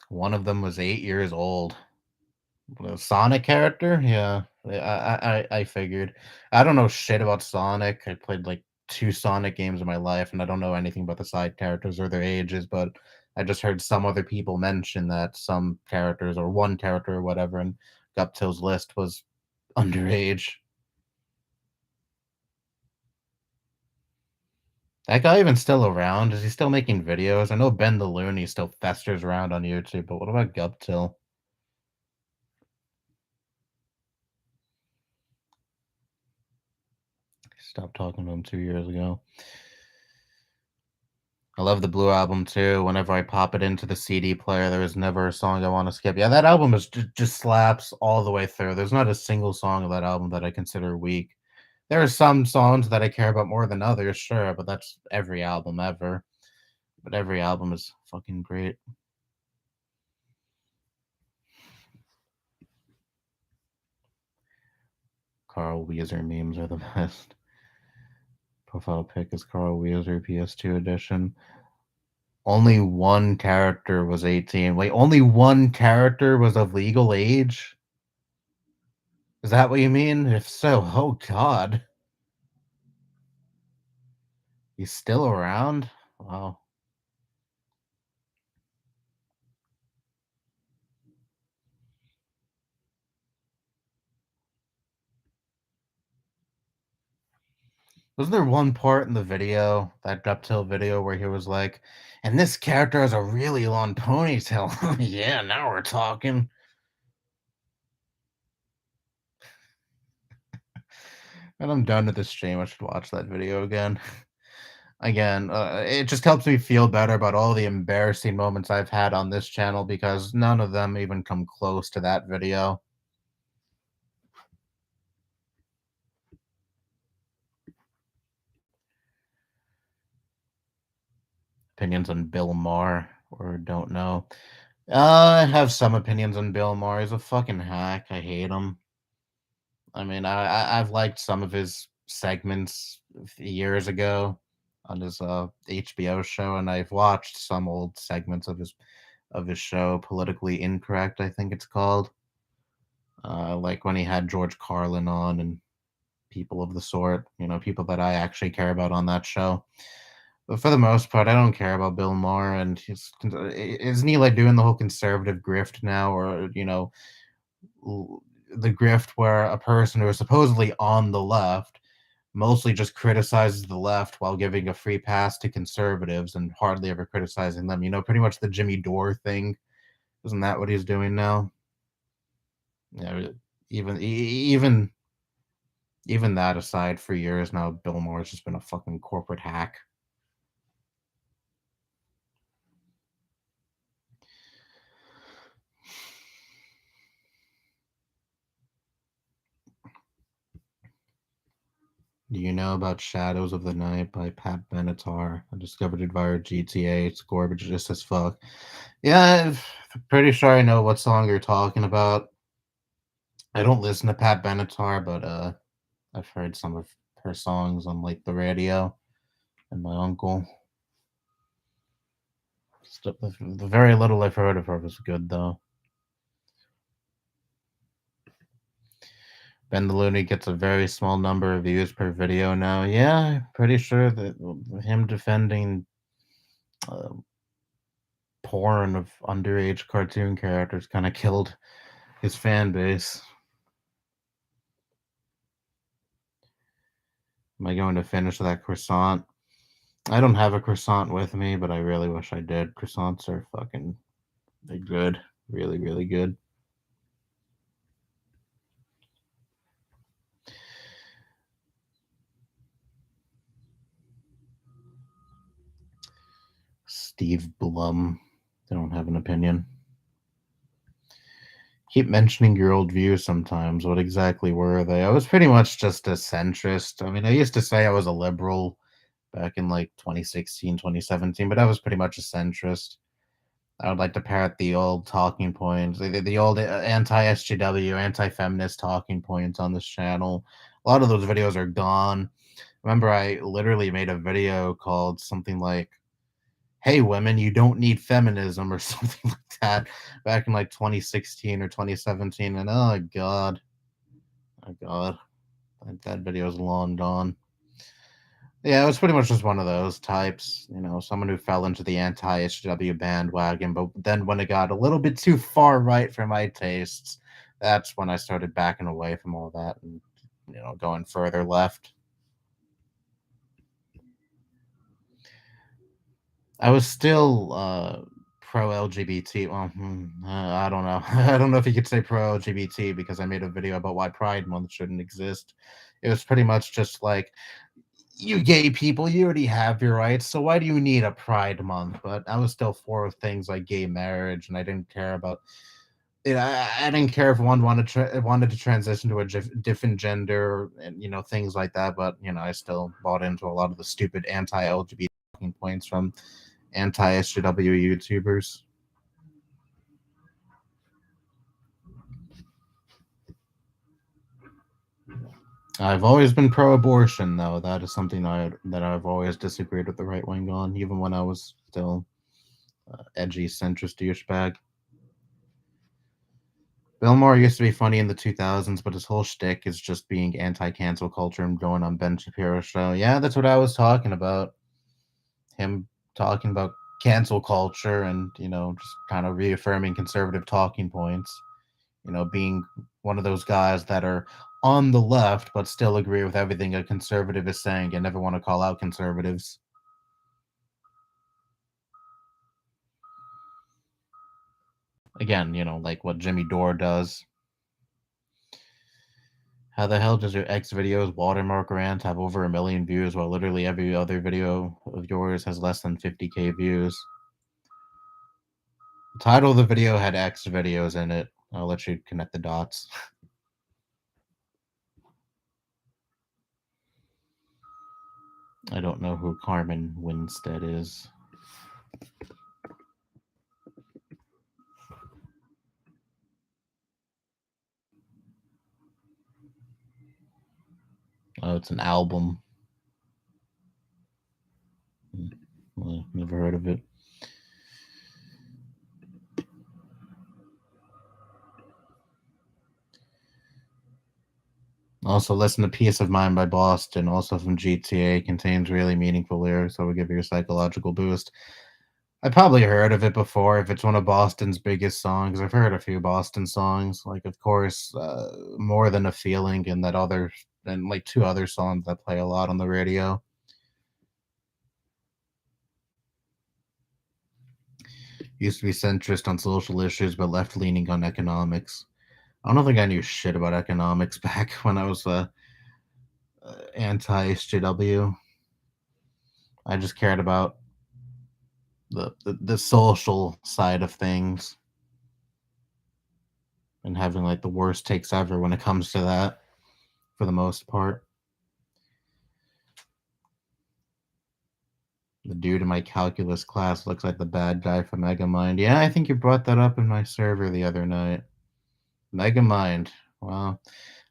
One of them was 8 years old. The Sonic character? Yeah. I figured. I don't know shit about Sonic. I played like two Sonic games in my life, and I don't know anything about the side characters or their ages, but I just heard some other people mention that some characters or one character or whatever in Guptill's list was underage. That guy even still around? Is he still making videos? I know Ben the Looney still festers around on YouTube, but what about Guptill? Stopped talking to him 2 years ago. I love the Blue album too. Whenever I pop it into the CD player, there is never a song I want to skip. Yeah, that album is just slaps all the way through. There's not a single song of that album that I consider weak. There are some songs that I care about more than others, sure, but that's every album ever. But every album is fucking great. Carl Weezer memes are the best. Profile pic is Carl Weezer PS2 edition. Only one character was 18. Wait, only one character was of legal age? Is that what you mean? If so, oh god. He's still around? Wow. Wasn't there one part in the video, that Duptail video, where he was like, and this character has a really long ponytail? Yeah, now we're talking. And I'm done with this stream. I should watch that video again. Again, it just helps me feel better about all the embarrassing moments I've had on this channel because none of them even come close to that video. Opinions on Bill Maher or don't know. I have some opinions on Bill Maher. He's a fucking hack. I hate him. I mean, I've liked some of his segments years ago on his HBO show, and I've watched some old segments of his show, Politically Incorrect, I think it's called. Like when he had George Carlin on and people of the sort, people that I actually care about on that show. But for the most part, I don't care about Bill Maher, and isn't he like doing the whole conservative grift now, or the grift where a person who is supposedly on the left mostly just criticizes the left while giving a free pass to conservatives and hardly ever criticizing them. Pretty much the Jimmy Dore thing. Isn't that what he's doing now? Yeah, even that aside, for years now, Bill Maher's just been a fucking corporate hack. Do you know about Shadows of the Night by Pat Benatar? I discovered it via GTA. It's gorgeous as fuck. Yeah, I'm pretty sure I know what song you're talking about. I don't listen to Pat Benatar, but I've heard some of her songs on like the radio and my uncle. The very little I've heard of her was good though. Ben the Looney gets a very small number of views per video now. Yeah, pretty sure that him defending uh, porn of underage cartoon characters kind of killed his fan base. Am I going to finish that croissant? I don't have a croissant with me, but I really wish I did. Croissants are fucking they're good. Really, really good. Steve Blum. I don't have an opinion. Keep mentioning your old views sometimes. What exactly were they? I was pretty much just a centrist. I mean, I used to say I was a liberal back in like 2016, 2017, but I was pretty much a centrist. I would like to parrot the old talking points, the old anti-SJW, anti-feminist talking points on this channel. A lot of those videos are gone. Remember, I literally made a video called something like, "Hey, women, you don't need feminism," or something like that, back in like 2016 or 2017. And oh God, that video is long gone. Yeah, it was pretty much just one of those types, someone who fell into the anti-HW bandwagon, but then when it got a little bit too far right for my tastes, that's when I started backing away from all that and, going further left. I was still pro LGBT. Well, I don't know. I don't know if you could say pro LGBT because I made a video about why Pride Month shouldn't exist. It was pretty much just like, you gay people, you already have your rights, so why do you need a Pride Month? But I was still for things like gay marriage, and I didn't care about it. I didn't care if one wanted to transition to a different gender and things like that. But I still bought into a lot of the stupid anti-LGBT talking points from anti-SJW YouTubers. I've always been pro-abortion, though. That is something that I've always disagreed with the right wing on, even when I was still edgy centrist douchebag. Bill Maher used to be funny in the 2000s, but his whole shtick is just being anti-cancel culture and going on Ben Shapiro's show. Yeah, that's what I was talking about. Him talking about cancel culture and, just kind of reaffirming conservative talking points. Being one of those guys that are on the left but still agree with everything a conservative is saying and never want to call out conservatives. Again, like what Jimmy Dore does. How the hell does your X videos watermark rant have over 1 million views while literally every other video of yours has less than 50k views? The title of the video had X videos in it. I'll let you connect the dots. I don't know who Carmen Winstead is. Oh, it's an album. Well, never heard of it. Also, listen to Peace of Mind by Boston, also from GTA, contains really meaningful lyrics that will give you a psychological boost. I probably heard of it before if it's one of Boston's biggest songs. I've heard a few Boston songs, like, of course, More Than a Feeling and like 2 other songs that play a lot on the radio. Used to be centrist on social issues, but left-leaning on economics. I don't think I knew shit about economics back when I was anti-SJW. I just cared about the social side of things and having like the worst takes ever when it comes to that, for the most part. The dude in my calculus class looks like the bad guy from Megamind. Yeah, I think you brought that up in my server the other night. Megamind. Wow.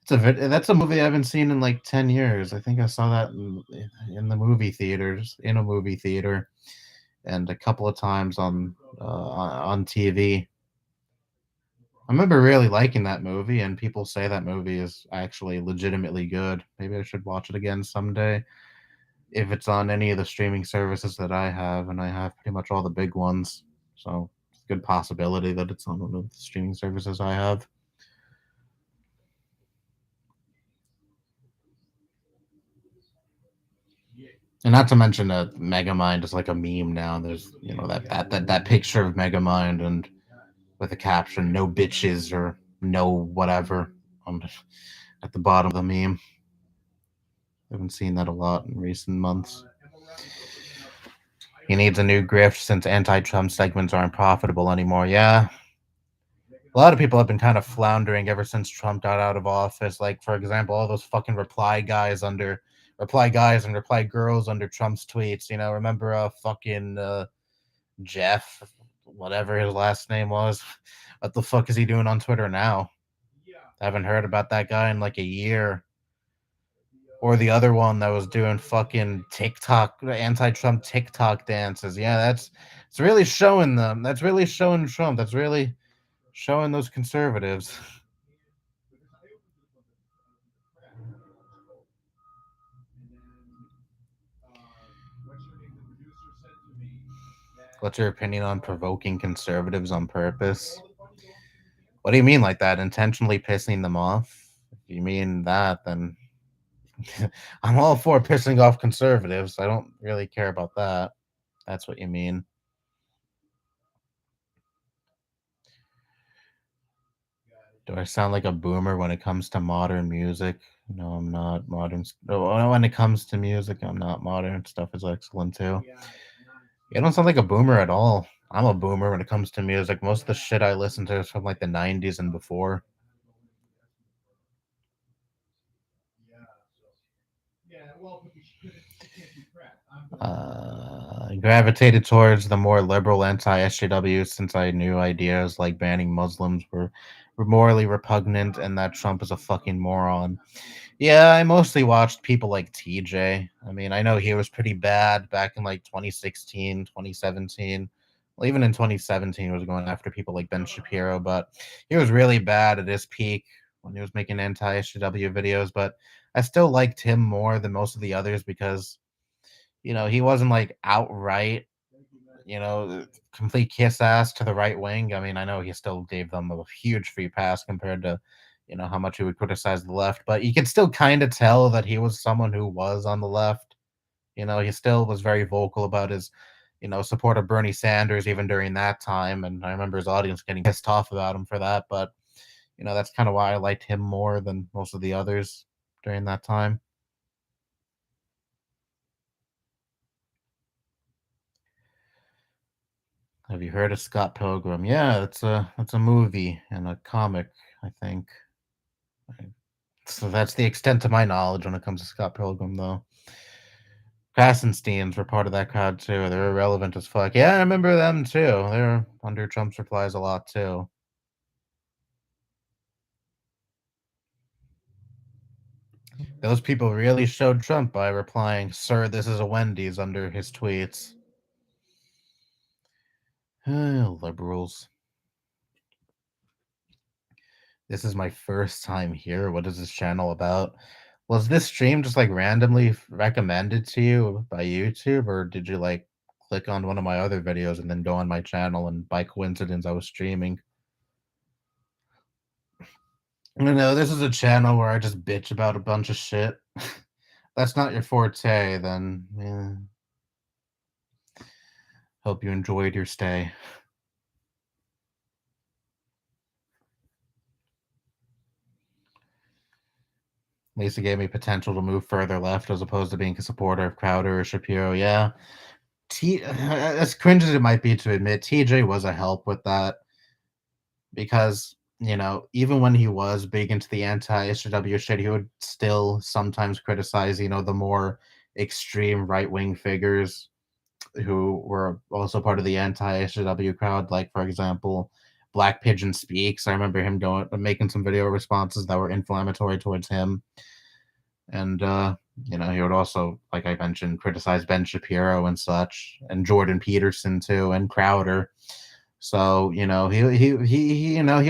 That's a movie I haven't seen in like 10 years. I think I saw that in the movie theaters, in a movie theater, and a couple of times on TV. I remember really liking that movie, and people say that movie is actually legitimately good. Maybe I should watch it again someday. If it's on any of the streaming services that I have, and I have pretty much all the big ones. So it's a good possibility that it's on one of the streaming services I have. And not to mention that Megamind is like a meme now. There's that picture of Megamind and with a caption "No bitches" or "No whatever" on at the bottom of the meme. I haven't seen that a lot in recent months. He needs a new grift since anti-Trump segments aren't profitable anymore. Yeah. A lot of people have been kind of floundering ever since Trump got out of office. Like, for example, all those fucking reply guys under reply guys and reply girls under Trump's tweets. Remember fucking Jeff, whatever his last name was. What the fuck is he doing on Twitter now? I haven't heard about that guy in like a year. Or the other one that was doing fucking TikTok, anti-Trump TikTok dances. Yeah, it's really showing them. That's really showing Trump. That's really showing those conservatives. What's your opinion on provoking conservatives on purpose? What do you mean like that? Intentionally pissing them off? If you mean that, then I'm all for pissing off conservatives. I don't really care about that. That's what you mean. Do I sound like a boomer when it comes to modern music? No, I'm not. When it comes to music, I'm not. Modern stuff is excellent too. You don't sound like a boomer at all. I'm a boomer when it comes to music. Most of the shit I listen to is from like the 90s and before. I gravitated towards the more liberal anti-SJW since I knew ideas like banning Muslims were morally repugnant and that Trump is a fucking moron. Yeah, I mostly watched people like TJ. I mean, I know he was pretty bad back in like 2016, 2017. Well, even in 2017, he was going after people like Ben Shapiro, but he was really bad at his peak when he was making anti-SJW videos. But I still liked him more than most of the others because he wasn't like outright, complete kiss ass to the right wing. I mean, I know he still gave them a huge free pass compared to, how much he would criticize the left, but you can still kind of tell that he was someone who was on the left. He still was very vocal about his, support of Bernie Sanders even during that time. And I remember his audience getting pissed off about him for that. But, that's kind of why I liked him more than most of the others during that time. Have you heard of Scott Pilgrim? Yeah, it's a movie and a comic, I think. So that's the extent of my knowledge when it comes to Scott Pilgrim, though. Krassensteins were part of that crowd too. They're irrelevant as fuck. Yeah, I remember them too. They're under Trump's replies a lot too. Those people really showed Trump by replying, "Sir, this is a Wendy's," under his tweets. Liberals. This is my first time here. What is this channel about? Was this stream just like randomly recommended to you by YouTube, or did you like click on one of my other videos and then go on my channel and by coincidence I was streaming? No, this is a channel where I just bitch about a bunch of shit. That's not your forte, then hope you enjoyed your stay. At least it gave me potential to move further left as opposed to being a supporter of Crowder or Shapiro. Yeah. As cringe as it might be to admit, TJ was a help with that because, even when he was big into the anti-SJW shit, he would still sometimes criticize, the more extreme right-wing figures who were also part of the anti-SJW crowd. Like, for example, Black Pigeon Speaks. I remember him making some video responses that were inflammatory towards him. And, he would also, like I mentioned, criticize Ben Shapiro and such, and Jordan Peterson too, and Crowder. So, he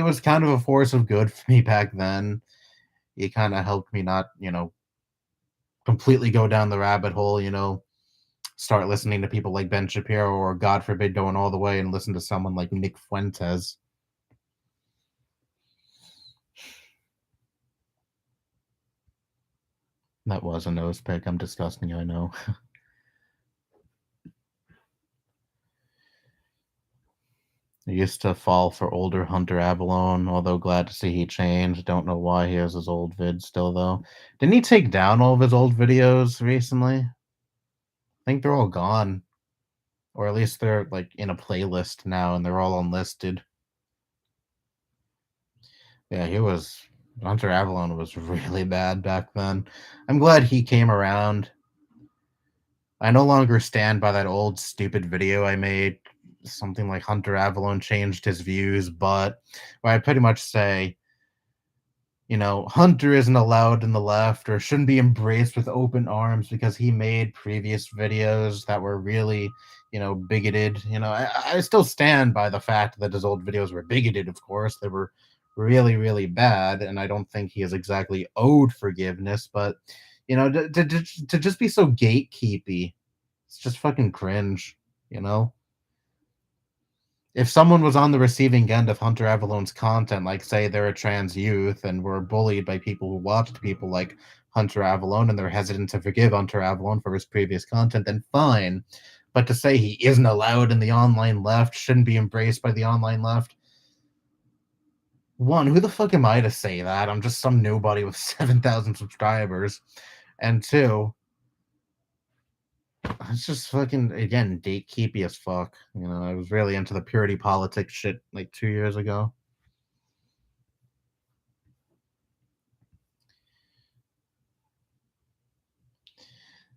was kind of a force of good for me back then. He kind of helped me not, completely go down the rabbit hole, start listening to people like Ben Shapiro, or God forbid going all the way and listen to someone like Nick Fuentes. That was a nose pick. I'm disgusting, I know. I used to fall for older Hunter Avalon, although glad to see he changed. Don't know why he has his old vids still, though. Didn't he take down all of his old videos recently? I think they're all gone. Or at least they're like in a playlist now and they're all unlisted. Yeah, he was Hunter Avalon was really bad back then. I'm glad he came around. I no longer stand by that old stupid video I made, something like Hunter Avalon changed his views, but where I pretty much say, Hunter isn't allowed in the left or shouldn't be embraced with open arms because he made previous videos that were really, bigoted. I still stand by the fact that his old videos were bigoted, of course. They were really, really bad, and I don't think he is exactly owed forgiveness, but, to just be so gatekeepy, it's just fucking cringe, you know? If someone was on the receiving end of Hunter Avalon's content, like say they're a trans youth and were bullied by people who watched people like Hunter Avalon and they're hesitant to forgive Hunter Avalon for his previous content, then fine. But to say he isn't allowed in the online left, shouldn't be embraced by the online left, one, who the fuck am I to say that? I'm just some nobody with 7,000 subscribers. And two, it's just fucking, again, gatekeepy as fuck. I was really into the purity politics shit like 2 years ago.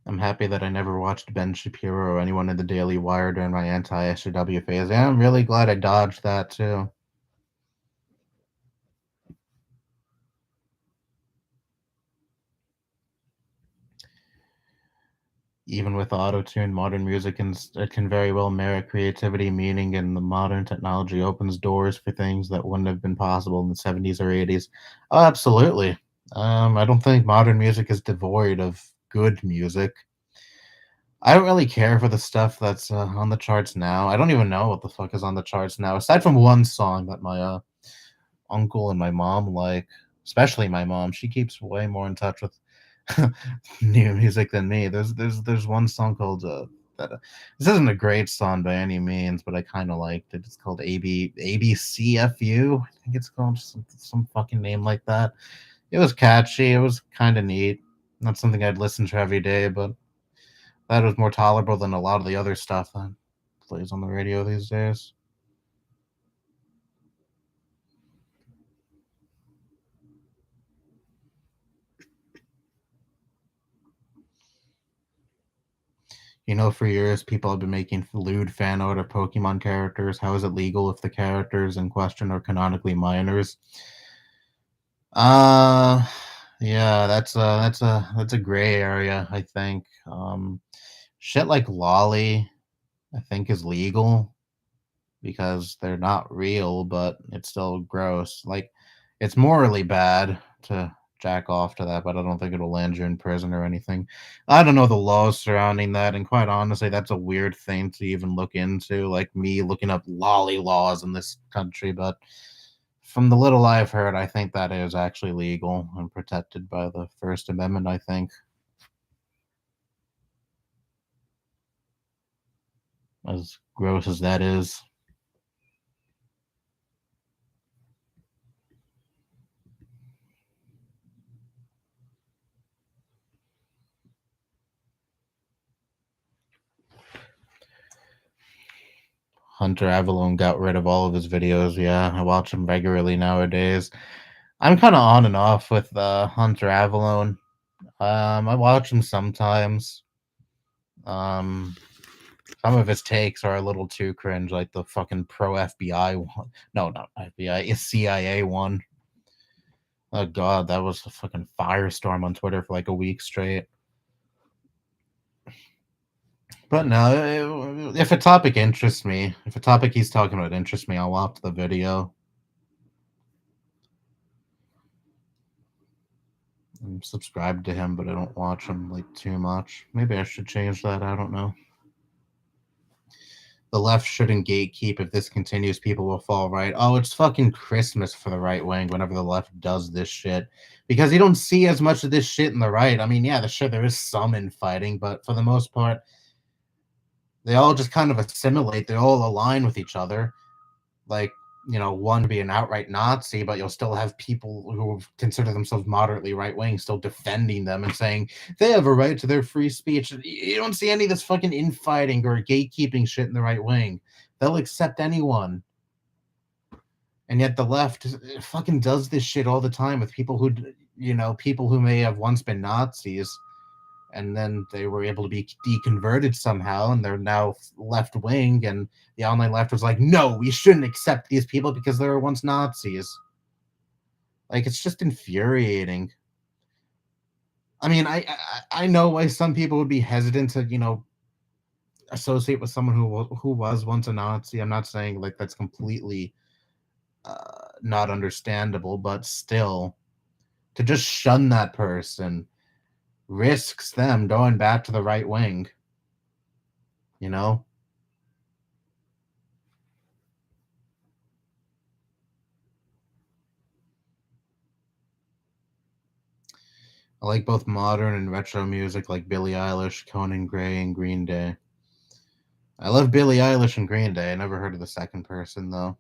I'm happy that I never watched Ben Shapiro or anyone in the Daily Wire during my anti-SJW phase. Yeah, I'm really glad I dodged that too. Even with auto-tune, modern music can very well merit creativity, meaning, and the modern technology opens doors for things that wouldn't have been possible in the 70s or 80s. Oh, absolutely. I don't think modern music is devoid of good music. I don't really care for the stuff that's on the charts now. I don't even know what the fuck is on the charts now, aside from one song that my uncle and my mom like, especially my mom. She keeps way more in touch with new music than me. There's one song called that. This isn't a great song by any means, but I kind of liked it. It's called ABCFU. I think it's called some fucking name like that. It was catchy. It was kind of neat. Not something I'd listen to every day, but that was more tolerable than a lot of the other stuff that plays on the radio these days. For years, people have been making lewd fan art of Pokemon characters. How is it legal if the characters in question are canonically minors? Uh, yeah, that's a gray area, I think. Shit like lolly, I think, is legal because they're not real, but it's still gross. Like, it's morally bad to jack off to that, but I don't think it'll land you in prison or anything. I don't know the laws surrounding that, and quite honestly, that's a weird thing to even look into, like me looking up lolly laws in this country, but from the little I've heard, I think that is actually legal and protected by the First Amendment, I think. As gross as that is. Hunter Avalon got rid of all of his videos. Yeah, I watch him regularly nowadays. I'm kind of on and off with Hunter Avalon. I watch him sometimes. Um, some of his takes are a little too cringe, like the fucking pro FBI one. No, not FBI, it's CIA one. Oh god, that was a fucking firestorm on Twitter for like a week straight. But no, if a topic interests me, if a topic he's talking about interests me, I'll watch the video. I'm subscribed to him, but I don't watch him like too much. Maybe I should change that. I don't know. The left shouldn't gatekeep. If this continues, people will fall right. Oh, it's fucking Christmas for the right wing whenever the left does this shit. Because you don't see as much of this shit in the right. I mean, yeah, there is some infighting, but for the most part, they all just kind of assimilate. They all align with each other. Like, one be an outright Nazi, but you'll still have people who consider themselves moderately right wing still defending them and saying they have a right to their free speech. You don't see any of this fucking infighting or gatekeeping shit in the right wing. They'll accept anyone. And yet the left fucking does this shit all the time with people who, people who may have once been Nazis, and then they were able to be deconverted somehow, and they're now left wing. And the online left was like, no, we shouldn't accept these people because they were once Nazis. Like, it's just infuriating. I mean, I know why some people would be hesitant to, associate with someone who was once a Nazi. I'm not saying like that's completely not understandable, but still, to just shun that person risks them going back to the right wing. You know, I like both modern and retro music, like Billie Eilish, Conan Gray, and Green Day. I love Billie Eilish and Green Day. I never heard of the second person though.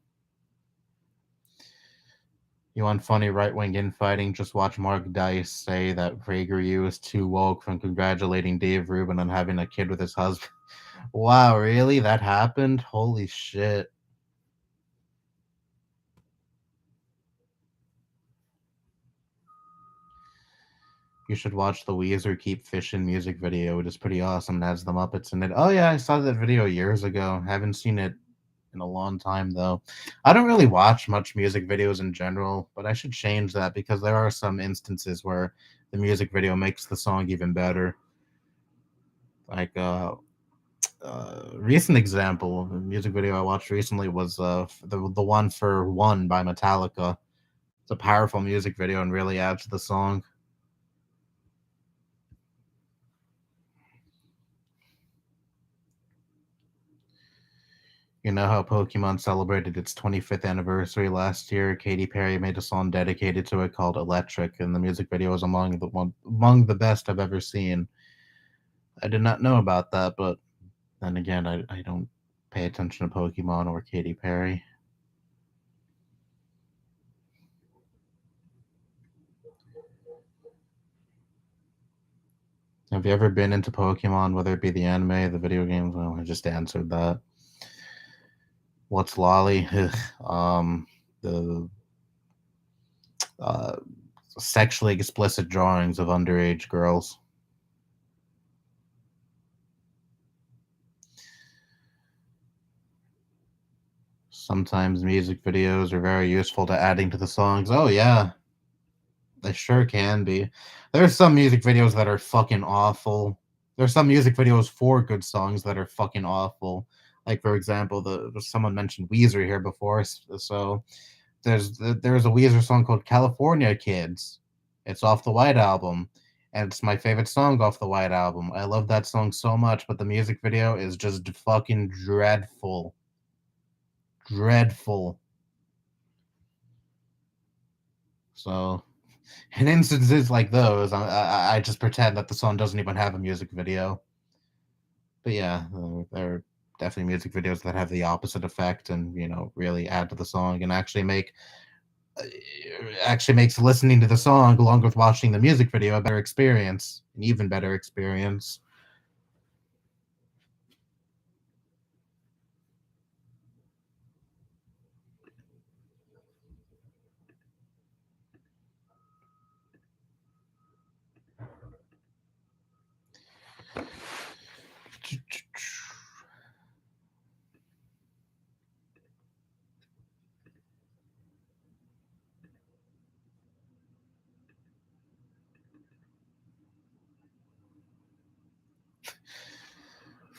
You want funny right wing infighting? Just watch Mark Dice say that PragerU is too woke from congratulating Dave Rubin on having a kid with his husband. Wow, really? That happened? Holy shit. You should watch the Weezer Keep Fishing music video. It is pretty awesome. It has the Muppets in it. Oh, yeah, I saw that video years ago. Haven't seen it in a long time, though. I don't really watch much music videos in general, but I should change that because there are some instances where the music video makes the song even better. Like, recent example, the music video I watched recently was the one for One by Metallica. It's a powerful music video and really adds to the song. You know how Pokemon celebrated its 25th anniversary last year? Katy Perry made a song dedicated to it called Electric, and the music video was among the best I've ever seen. I did not know about that, but then again, I don't pay attention to Pokemon or Katy Perry. Have you ever been into Pokemon, whether it be the anime, the video games? Well, I just answered that. What's Lolly? The uh, sexually explicit drawings of underage girls. Sometimes music videos are very useful to adding to the songs. Oh yeah, they sure can be. There's some music videos that are fucking awful. There's some music videos for good songs that are fucking awful. Like for example, someone mentioned Weezer here before, so there's a Weezer song called California Kids. It's off the White Album, and it's my favorite song off the White Album. I love that song so much, but the music video is just fucking dreadful. Dreadful. So, in instances like those, I just pretend that the song doesn't even have a music video. But yeah, there are definitely music videos that have the opposite effect and really add to the song and uh, actually makes listening to the song along with watching the music video a better experience, an even better experience.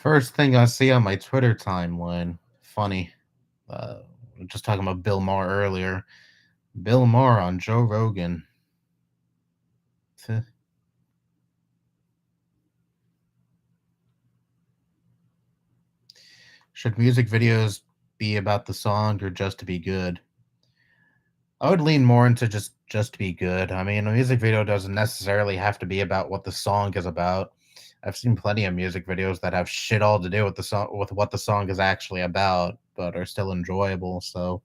First thing I see on my Twitter timeline, funny. Uh, just talking about Bill Maher earlier. Bill Maher on Joe Rogan. Should music videos be about the song or just to be good? I would lean more into just to be good. I mean, a music video doesn't necessarily have to be about what the song is about. I've seen plenty of music videos that have shit all to do with the song with what the song is actually about, but are still enjoyable. So,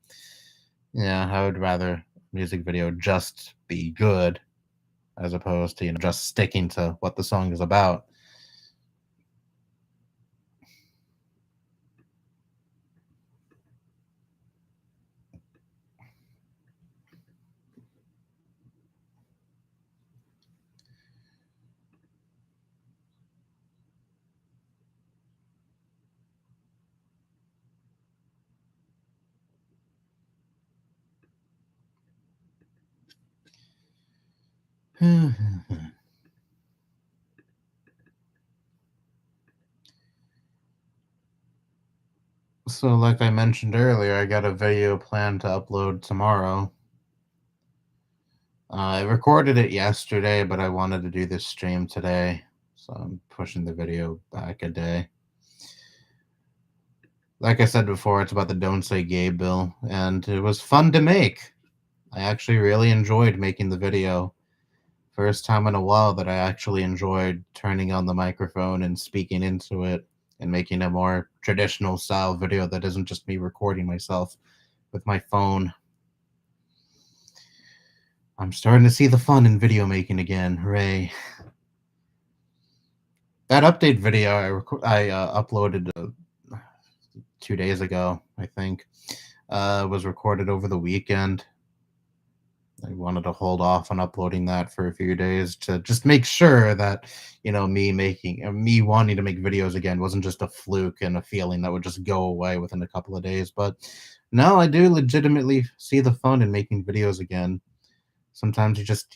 yeah, I would rather music video just be good as opposed to, just sticking to what the song is about. So, like I mentioned earlier, I got a video planned to upload tomorrow. I recorded it yesterday, but I wanted to do this stream today, so I'm pushing the video back a day. Like I said before, it's about the Don't Say Gay bill, and it was fun to make. I actually really enjoyed making the video. First time in a while that I actually enjoyed turning on the microphone and speaking into it and making a more traditional style video that isn't just me recording myself with my phone. I'm starting to see the fun in video making again. Hooray. That update video I uploaded 2 days ago, I think, was recorded over the weekend. I wanted to hold off on uploading that for a few days to just make sure that, me wanting to make videos again wasn't just a fluke and a feeling that would just go away within a couple of days. But no, I do legitimately see the fun in making videos again. Sometimes you just,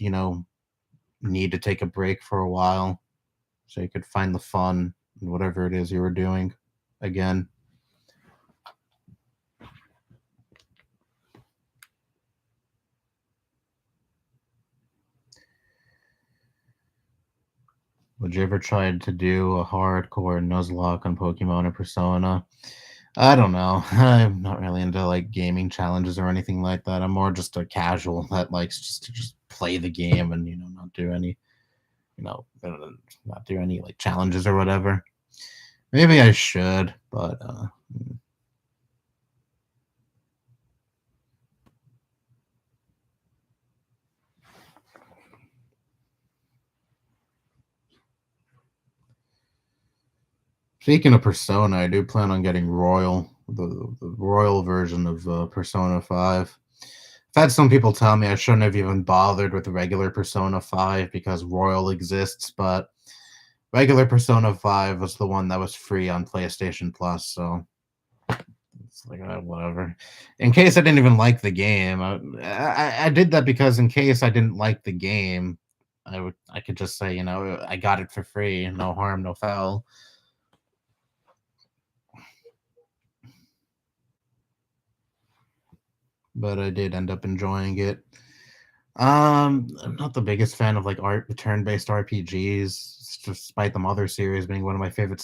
need to take a break for a while so you could find the fun in whatever it is you were doing again. Would you ever try to do a hardcore Nuzlocke on Pokemon or Persona? I don't know. I'm not really into like gaming challenges or anything like that. I'm more just a casual that likes just to just play the game and not do any not do any like challenges or whatever. Maybe I should, but speaking of Persona, I do plan on getting Royal, the Royal version of Persona 5. I've had some people tell me I shouldn't have even bothered with the regular Persona 5 because Royal exists, but regular Persona 5 was the one that was free on PlayStation Plus, so it's like whatever. In case I didn't even like the game, I did that because in case I didn't like the game, I could just say I got it for free, no harm, no foul. But I did end up enjoying it. I'm not the biggest fan of like turn-based RPGs, despite the other series being one of my favorite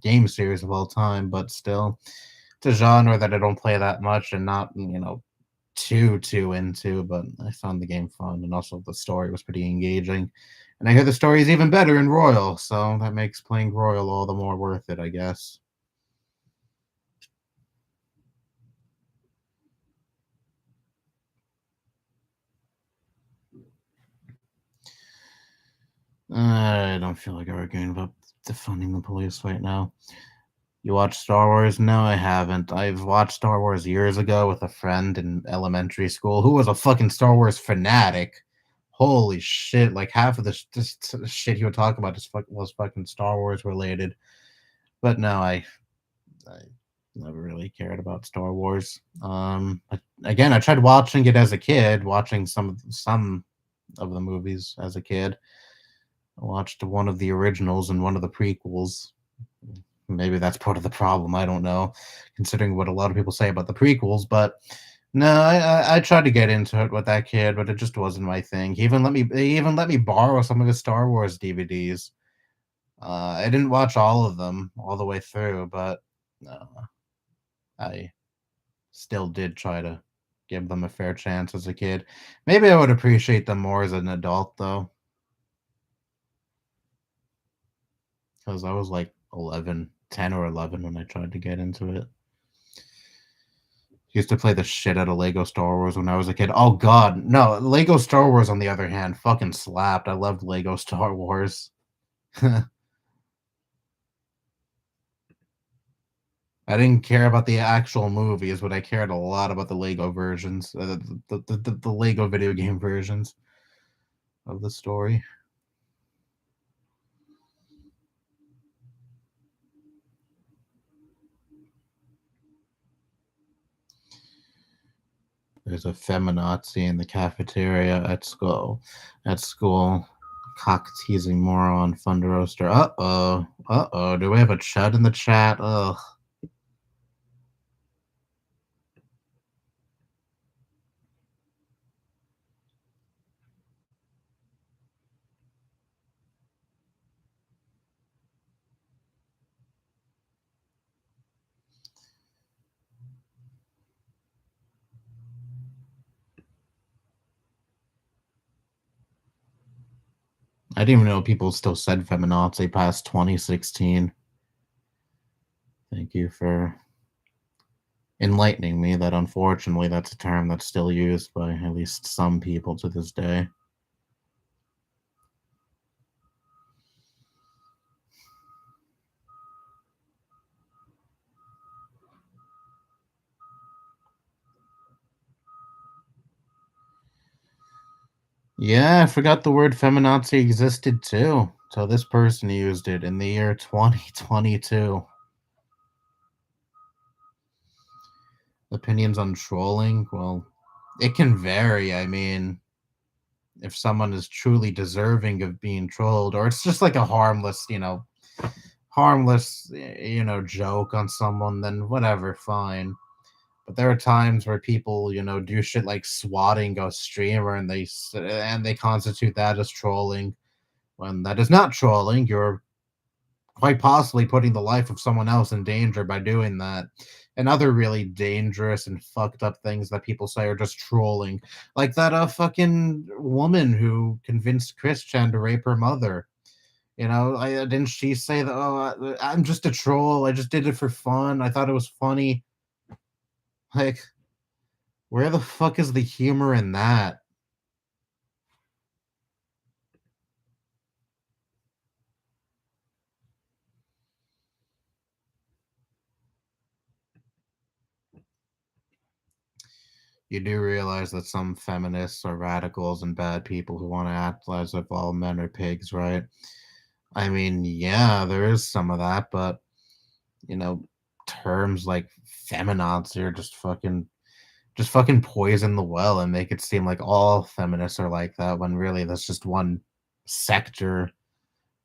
game series of all time. But still, it's a genre that I don't play that much and not too into. But I found the game fun, and also the story was pretty engaging. And I hear the story is even better in Royal, so that makes playing Royal all the more worth it, I guess. I don't feel like arguing about defunding the police right now. You watch Star Wars? No, I haven't. I've watched Star Wars years ago with a friend in elementary school who was a fucking Star Wars fanatic. Holy shit! Like half of this shit he would talk about was fucking Star Wars related. But no, I never really cared about Star Wars. Again, I tried watching it as a kid, watching some of the movies as a kid. I watched one of the originals and one of the prequels. Maybe that's part of the problem. I don't know, considering what a lot of people say about the prequels. But no, I tried to get into it with that kid, but it just wasn't my thing. He even let me borrow some of his Star Wars DVDs. I didn't watch all of them all the way through, but I still did try to give them a fair chance as a kid. Maybe I would appreciate them more as an adult, though, because I was like 10 or 11 when I tried to get into it. Used to play the shit out of Lego Star Wars when I was a kid. Oh god, no, Lego Star Wars on the other hand fucking slapped. I loved Lego Star Wars. I didn't care about the actual movies, but I cared a lot about the Lego versions, the Lego video game versions of the story. there's a feminazi in the cafeteria at school. Cock teasing moron, fun to roaster. Do we have a chud in the chat? Ugh. I didn't even know people still said feminazi past 2016. Thank you for enlightening me that unfortunately that's a term that's still used by at least some people to this day. Yeah, I forgot the word feminazi existed too. So this person used it in the year 2022. Opinions on trolling? Well, it can vary. I mean, if someone is truly deserving of being trolled, or it's just like a harmless, joke on someone, then whatever, fine. But there are times where people, do shit like swatting a streamer, and they constitute that as trolling. When that is not trolling, you're quite possibly putting the life of someone else in danger by doing that. And other really dangerous and fucked up things that people say are just trolling. Like that fucking woman who convinced Christian to rape her mother. Didn't she say that, oh, I'm just a troll. I just did it for fun. I thought it was funny. Like, where the fuck is the humor in that? You do realize that some feminists are radicals and bad people who want to act as if all men are pigs, right? I mean, yeah, there is some of that, but you know, terms like feminazi are just fucking poison the well and make it seem like all feminists are like that when really that's just one sector.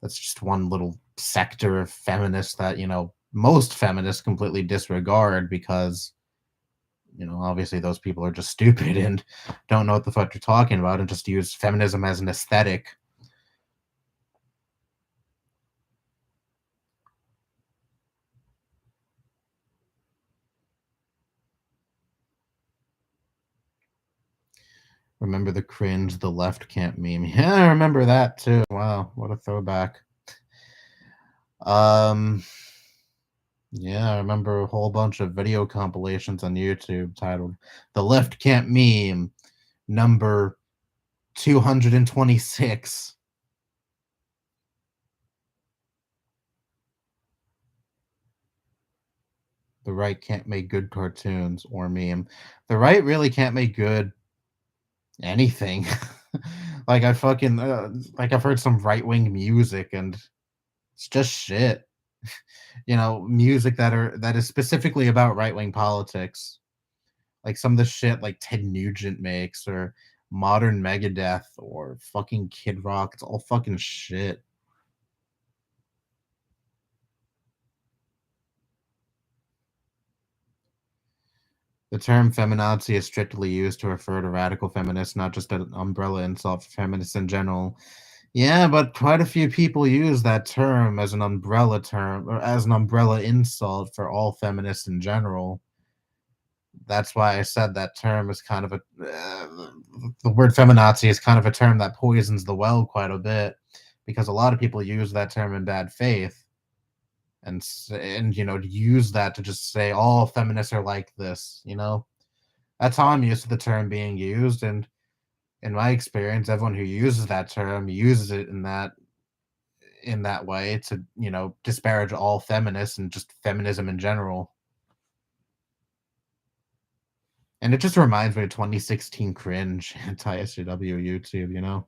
That's just one little sector of feminists that, most feminists completely disregard because, obviously those people are just stupid and don't know what the fuck they're talking about and just use feminism as an aesthetic. Remember the cringe, the left can't meme. Yeah, I remember that too. Wow, what a throwback. Um, yeah, I remember a whole bunch of video compilations on YouTube titled "The Left Can't Meme," number 226. The right can't make good cartoons or meme. The right really can't make good anything. Like I fucking like I've heard some right wing music and it's just shit. Music that is specifically about right wing politics. Like some of the shit like Ted Nugent makes or modern Megadeth or fucking Kid Rock. It's all fucking shit. The term feminazi is strictly used to refer to radical feminists, not just an umbrella insult for feminists in general. Yeah, but quite a few people use that term as an umbrella term or as an umbrella insult for all feminists in general. That's why I said that term is kind of the word feminazi is kind of a term that poisons the well quite a bit because a lot of people use that term in bad faith and use that to just say all feminists are like this. That's how I'm used to the term being used, and in my experience, everyone who uses that term uses it in that way to disparage all feminists and just feminism in general. And it just reminds me of 2016 cringe anti-SJW YouTube.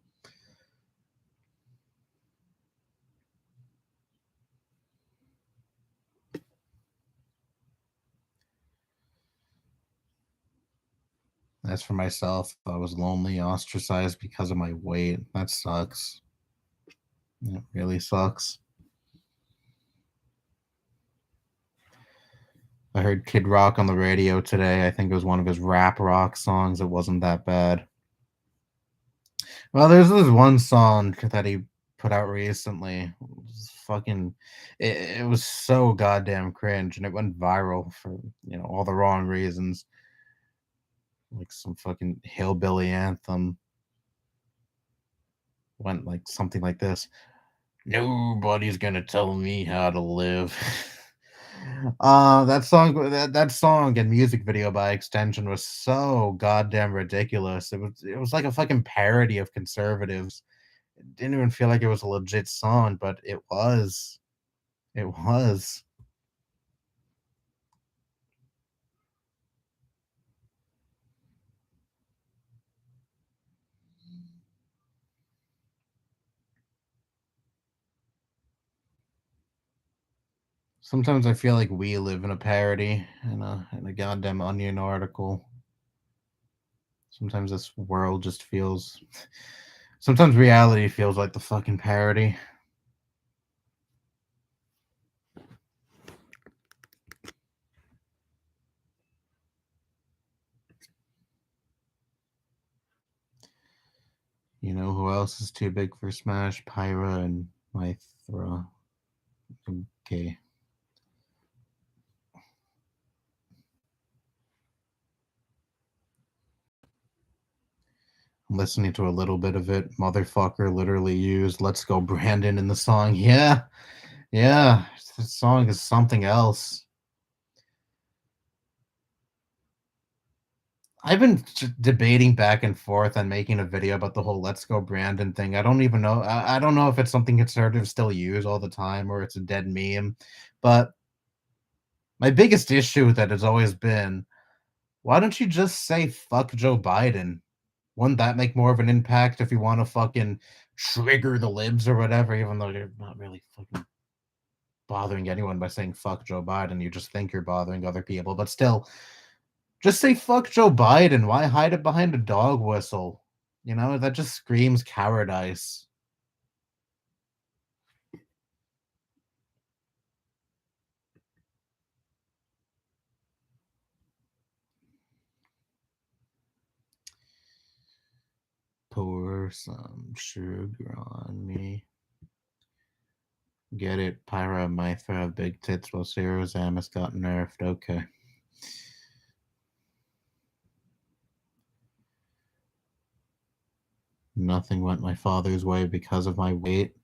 As for myself, I was lonely, ostracized because of my weight. That sucks. It really sucks. I heard Kid Rock on the radio today. I think it was one of his rap rock songs. It wasn't that bad. Well, there's this one song that he put out recently. It was fucking, it was so goddamn cringe, and it went viral for all the wrong reasons, like some fucking hillbilly anthem. Went like something like this: "Nobody's gonna tell me how to live." That song and music video by extension was so goddamn ridiculous. It was like a fucking parody of conservatives. It didn't even feel like it was a legit song, but it was. It was. Sometimes I feel like we live in a parody in a goddamn Onion article. Sometimes this world just feels. Sometimes reality feels like the fucking parody. You know who else is too big for Smash? Pyra and Mythra. Okay. I'm listening to a little bit of it. Motherfucker literally used "Let's Go Brandon" in the song. Yeah. Yeah. This song is something else. I've been debating back and forth on making a video about the whole "Let's Go Brandon" thing. I don't even know. I don't know if it's something conservatives still use all the time or it's a dead meme. But my biggest issue with that has always been, why don't you just say "fuck Joe Biden"? Wouldn't that make more of an impact if you want to fucking trigger the libs or whatever? Even though you're not really fucking bothering anyone by saying "fuck Joe Biden," you just think you're bothering other people. But still, just say "fuck Joe Biden." Why hide it behind a dog whistle? That just screams cowardice. Pour some sugar on me. Get it? Pyra Mythra have big tits while Sarah's Amos got nerfed. Okay. Nothing went my father's way because of my weight.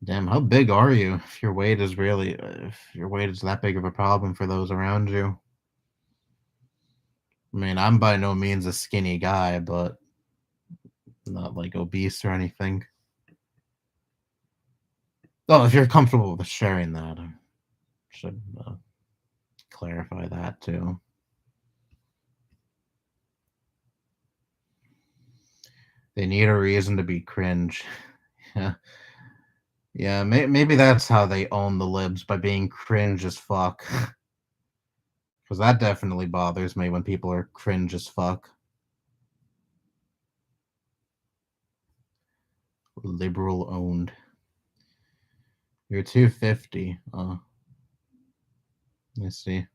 Damn, how big are you? If your weight is that big of a problem for those around you. I mean, I'm by no means a skinny guy, but not like obese or anything. Oh, if you're comfortable with sharing that, I should clarify that too. They need a reason to be cringe. Yeah, yeah. Maybe that's how they own the libs, by being cringe as fuck. Because that definitely bothers me when people are cringe as fuck. Liberal owned. You're 250. Let's see.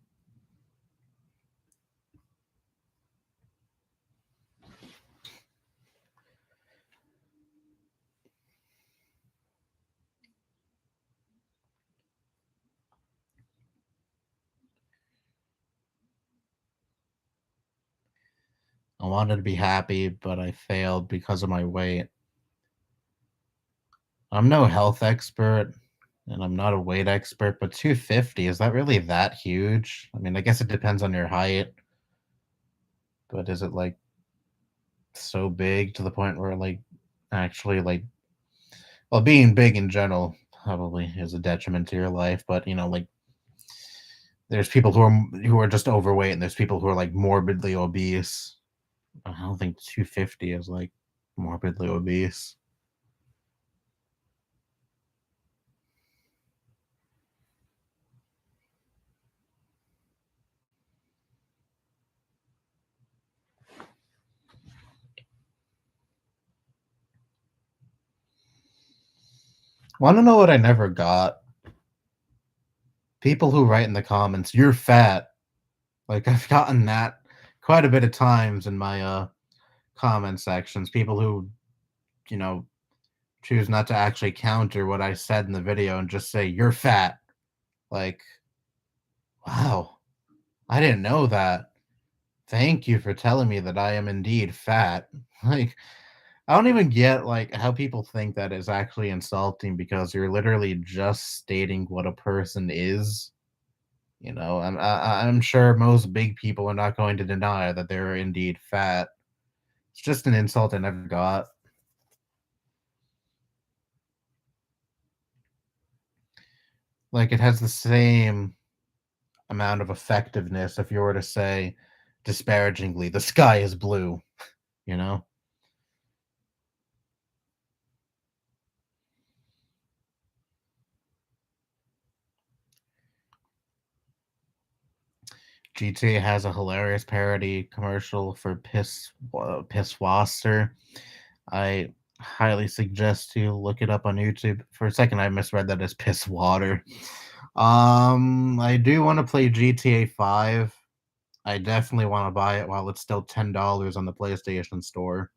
I wanted to be happy, but I failed because of my weight. I'm no health expert, and I'm not a weight expert, but 250, is that really that huge? I mean, I guess it depends on your height, but is it like so big to the point where actually well, being big in general probably is a detriment to your life, but there's people who are just overweight and there's people who are like morbidly obese. I don't think 250 is like morbidly obese. Want to know what I never got? People who write in the comments, "You're fat." Like I've gotten that quite a bit of times in my comment sections. People who, you know, choose not to actually counter what I said in the video and just say, "You're fat." Like, wow, I didn't know that. Thank you for telling me that I am indeed fat. Like, I don't even get like how people think that is actually insulting because you're literally just stating what a person is. You know, I'm sure most big people are not going to deny that they're indeed fat. It's just an insult I never got. Like, it has the same amount of effectiveness if you were to say disparagingly, "The sky is blue," you know? GTA has a hilarious parody commercial for Piss Waster. I highly suggest you look it up on YouTube. For a second, I misread that as Piss Water. I do want to play GTA 5. I definitely want to buy it while it's still $10 on the PlayStation Store,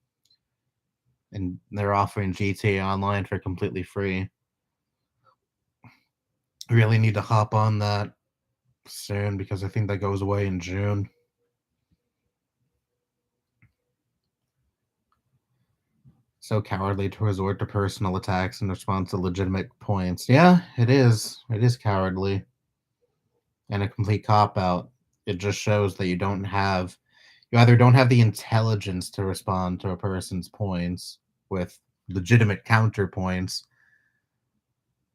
and they're offering GTA Online for completely free. Really need to hop on that soon because I think that goes away in June. So cowardly to resort to personal attacks in response to legitimate points. Yeah, it is. It is cowardly and a complete cop out. It just shows that you either don't have the intelligence to respond to a person's points with legitimate counterpoints,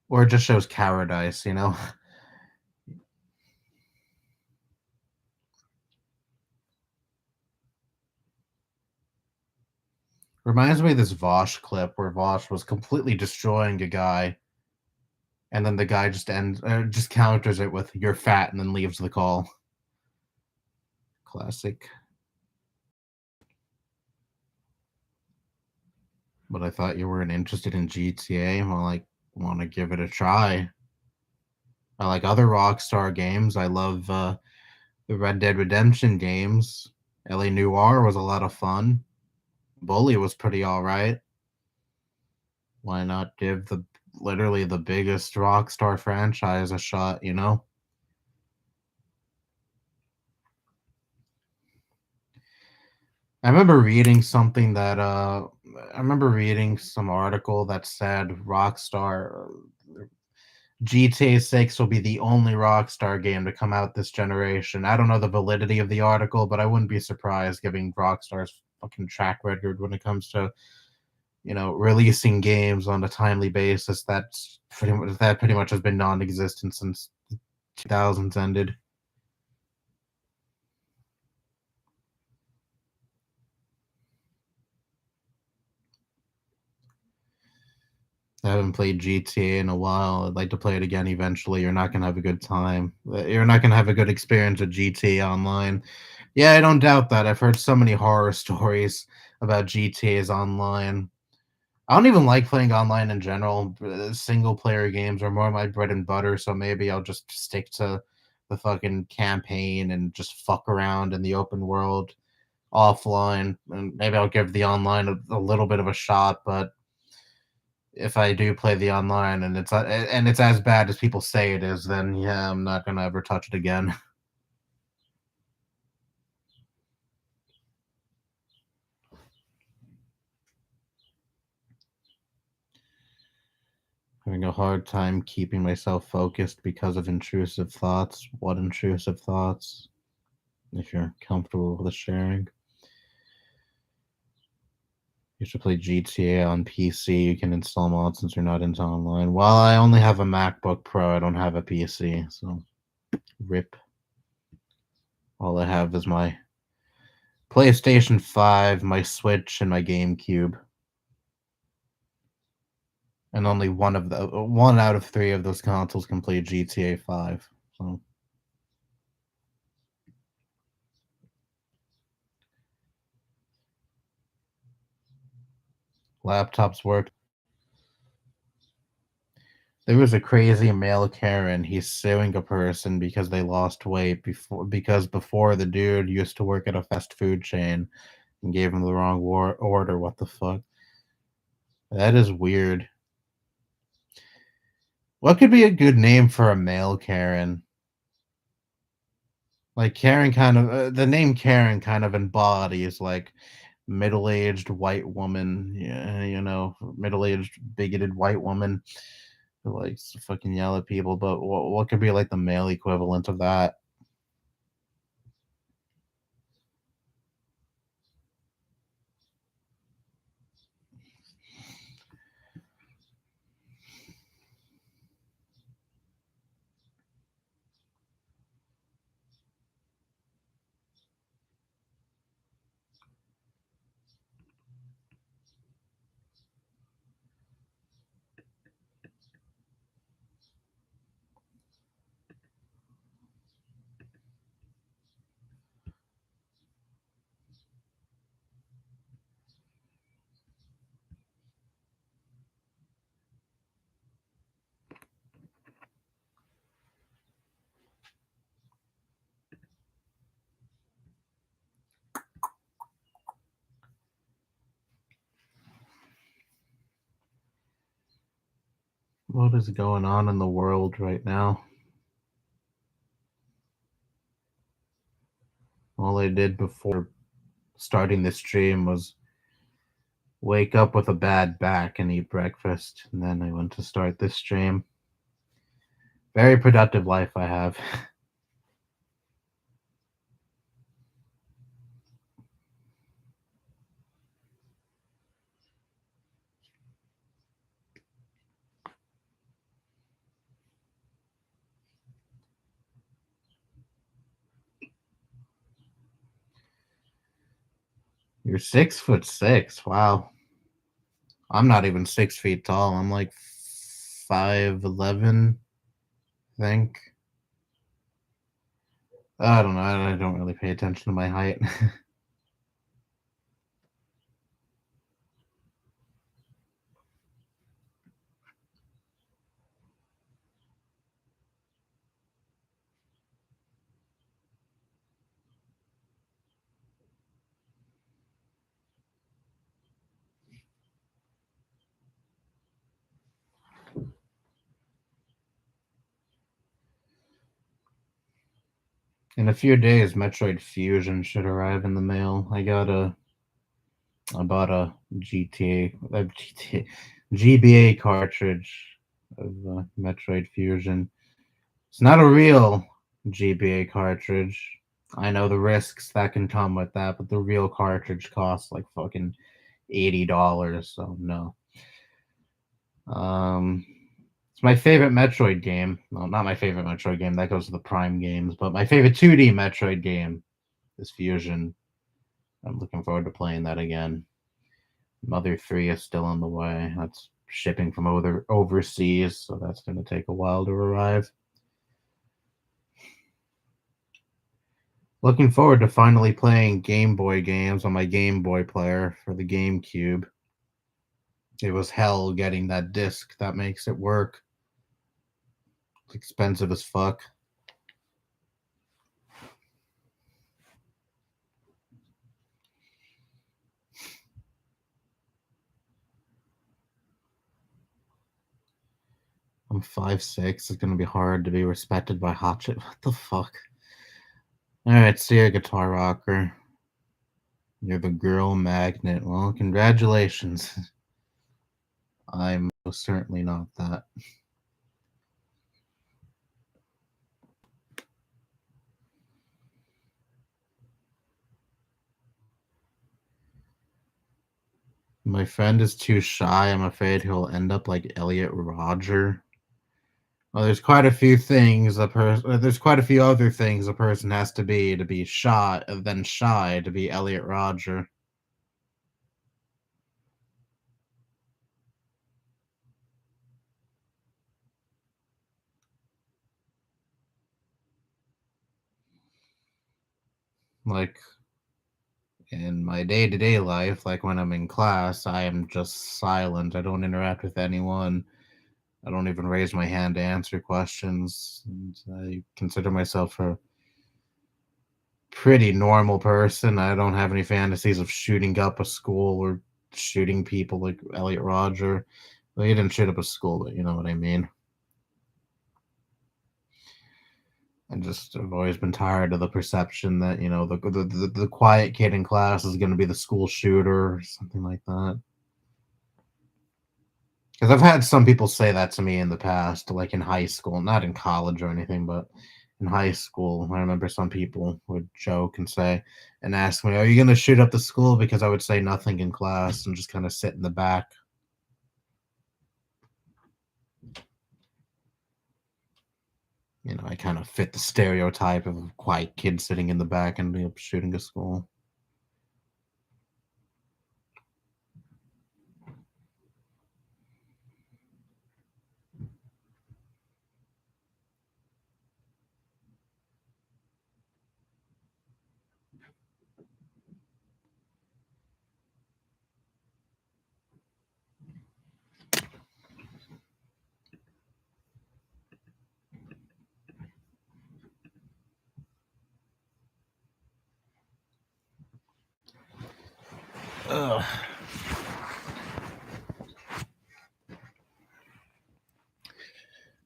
or it just shows cowardice, you know? Reminds me of this Vosh clip where Vosh was completely destroying a guy, and then the guy just counters it with "you're fat" and then leaves the call. Classic. But I thought you weren't interested in GTA. Well, I want to give it a try. I like other Rockstar games. I love the Red Dead Redemption games. LA Noire was a lot of fun. Bully was pretty all right. Why not give the literally the biggest Rockstar franchise a shot, you know? I remember reading something that I remember reading some article that said Rockstar GTA 6 will be the only Rockstar game to come out this generation. I don't know the validity of the article, but I wouldn't be surprised given Rockstar's fucking track record when it comes to, releasing games on a timely basis. That pretty much has been non-existent since 2000s ended. I haven't played GTA in a while. I'd like to play it again eventually. You're not gonna have a good time. You're not gonna have a good experience with GTA Online. Yeah, I don't doubt that. I've heard so many horror stories about GTA's online. I don't even like playing online in general. Single player games are more my bread and butter, so maybe I'll just stick to the fucking campaign and just fuck around in the open world offline. And maybe I'll give the online a little bit of a shot, but if I do play the online and it's as bad as people say it is, then yeah, I'm not gonna ever touch it again. Having a hard time keeping myself focused because of intrusive thoughts. What intrusive thoughts? If you're comfortable with the sharing, you should play GTA on PC. You can install mods since you're not into online. Well, I only have a MacBook Pro. I don't have a PC, so rip. All I have is my PlayStation 5, my Switch, and my GameCube. And only one out of three of those consoles can play GTA 5. So laptops work. There was a crazy male Karen. He's suing a person because they lost weight before the dude used to work at a fast food chain and gave him the wrong order. What the fuck? That is weird. What could be a good name for a male Karen? Like Karen kind of the name Karen kind of embodies like middle-aged white woman, yeah, middle-aged bigoted white woman who likes to fucking yell at people. But what could be like the male equivalent of that? What is going on in the world right now? All I did before starting the stream was wake up with a bad back and eat breakfast, and then I went to start this stream. Very productive life I have. You're 6'6". Wow. I'm not even 6 feet tall. I'm like 5'11", I think. I don't know. I don't really pay attention to my height. In a few days, Metroid Fusion should arrive in the mail. I bought a GBA cartridge of Metroid Fusion. It's not a real GBA cartridge. I know the risks that can come with that, but the real cartridge costs like fucking $80. So no. It's my favorite Metroid game. Well, not my favorite Metroid game. That goes to the Prime games. But my favorite 2D Metroid game is Fusion. I'm looking forward to playing that again. Mother 3 is still on the way. That's shipping from overseas, so that's going to take a while to arrive. Looking forward to finally playing Game Boy games on my Game Boy player for the GameCube. It was hell getting that disc that makes it work. It's expensive as fuck. I'm 5'6". It's gonna be hard to be respected by hot shit. What the fuck? Alright, see ya, Guitar Rocker. You're the girl magnet. Well, congratulations. I'm most certainly not that. My friend is too shy. I'm afraid he'll end up like Elliot Rodger. Well, there's quite a few things there's quite a few other things a person has to be shy, then shy to be Elliot Rodger. Like in my day-to-day life, like when I'm in class, I am just silent. I don't interact with anyone. I don't even raise my hand to answer questions. And I consider myself a pretty normal person. I don't have any fantasies of shooting up a school or shooting people like Elliot Rodger. Well, he didn't shoot up a school, but you know what I mean. I just have always been tired of the perception that the quiet kid in class is going to be the school shooter or something like that. Because I've had some people say that to me in the past, like in high school, not in college or anything, but in high school. I remember some people would joke and say, and ask me, "Are you going to shoot up the school?" Because I would say nothing in class and just kind of sit in the back. I kind of fit the stereotype of a quiet kid sitting in the back and shooting a school. Ugh.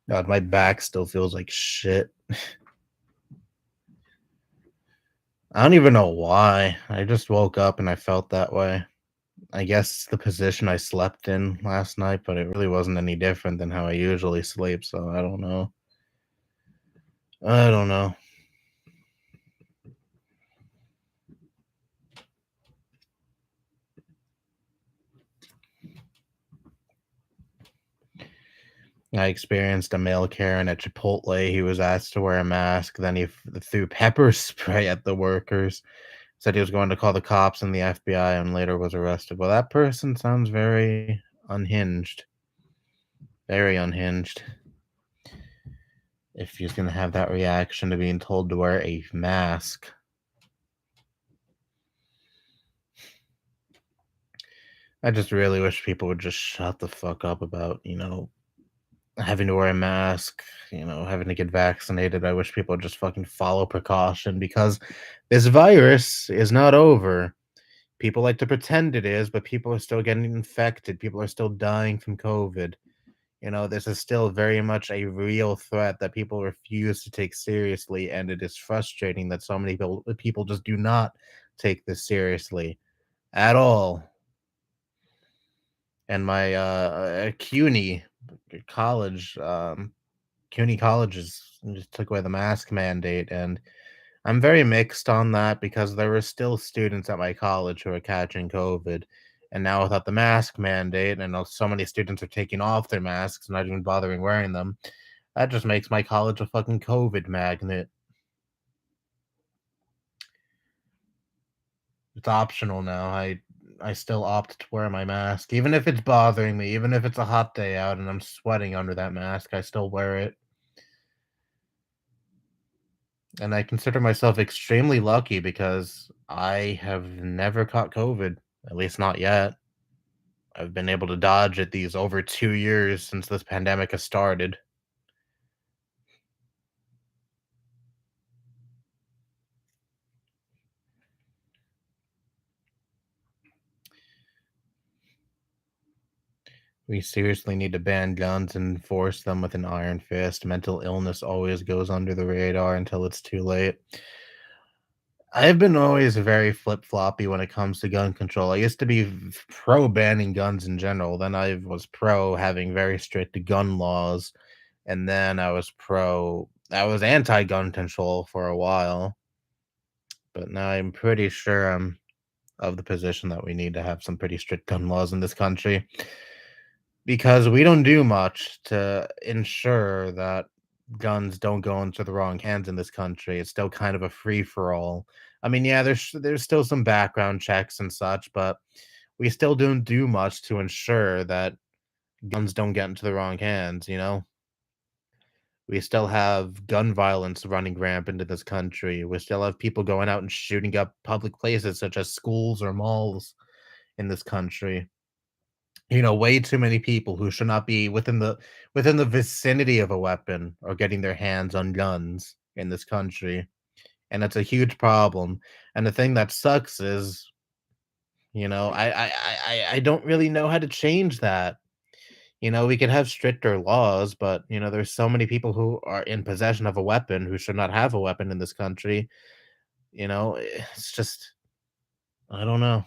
God, my back still feels like shit. I don't even know why. I just woke up and I felt that way. I guess the position I slept in last night, but it really wasn't any different than how I usually sleep, so I don't know. I don't know. I experienced a male Karen at Chipotle. He was asked to wear a mask. Then he threw pepper spray at the workers. Said he was going to call the cops and the FBI and later was arrested. Well, that person sounds very unhinged. Very unhinged. If he's going to have that reaction to being told to wear a mask. I just really wish people would just shut the fuck up about, having to wear a mask, having to get vaccinated. I wish people would just fucking follow precaution because this virus is not over. People like to pretend it is, but people are still getting infected. People are still dying from COVID. This is still very much a real threat that people refuse to take seriously, and it is frustrating that so many people just do not take this seriously at all. And my CUNY college, CUNY colleges just took away the mask mandate, and I'm very mixed on that because there were still students at my college who are catching COVID. And now without the mask mandate, and so many students are taking off their masks, not even bothering wearing them, that just makes my college a fucking COVID magnet. It's optional now. I still opt to wear my mask, even if it's bothering me, even if it's a hot day out and I'm sweating under that mask. I still wear it. And I consider myself extremely lucky because I have never caught COVID, at least not yet. I've been able to dodge it these over 2 years since this pandemic has started. We seriously need to ban guns and enforce them with an iron fist. Mental illness always goes under the radar until it's too late. I've been always very flip-floppy when it comes to gun control. I used to be pro banning guns in general, then I was pro having very strict gun laws, and then I was anti-gun control for a while, but now I'm pretty sure I'm of the position that we need to have some pretty strict gun laws in this country because we don't do much to ensure that guns don't go into the wrong hands in this country. It's still kind of a free for all. I mean, yeah, there's still some background checks and such, but we still don't do much to ensure that guns don't get into the wrong hands. We still have gun violence running rampant in this country. We still have people going out and shooting up public places such as schools or malls in this country. Way too many people who should not be within the vicinity of a weapon are getting their hands on guns in this country, and it's a huge problem. And the thing that sucks is, I don't really know how to change that. We could have stricter laws, but there's so many people who are in possession of a weapon who should not have a weapon in this country. It's just I don't know.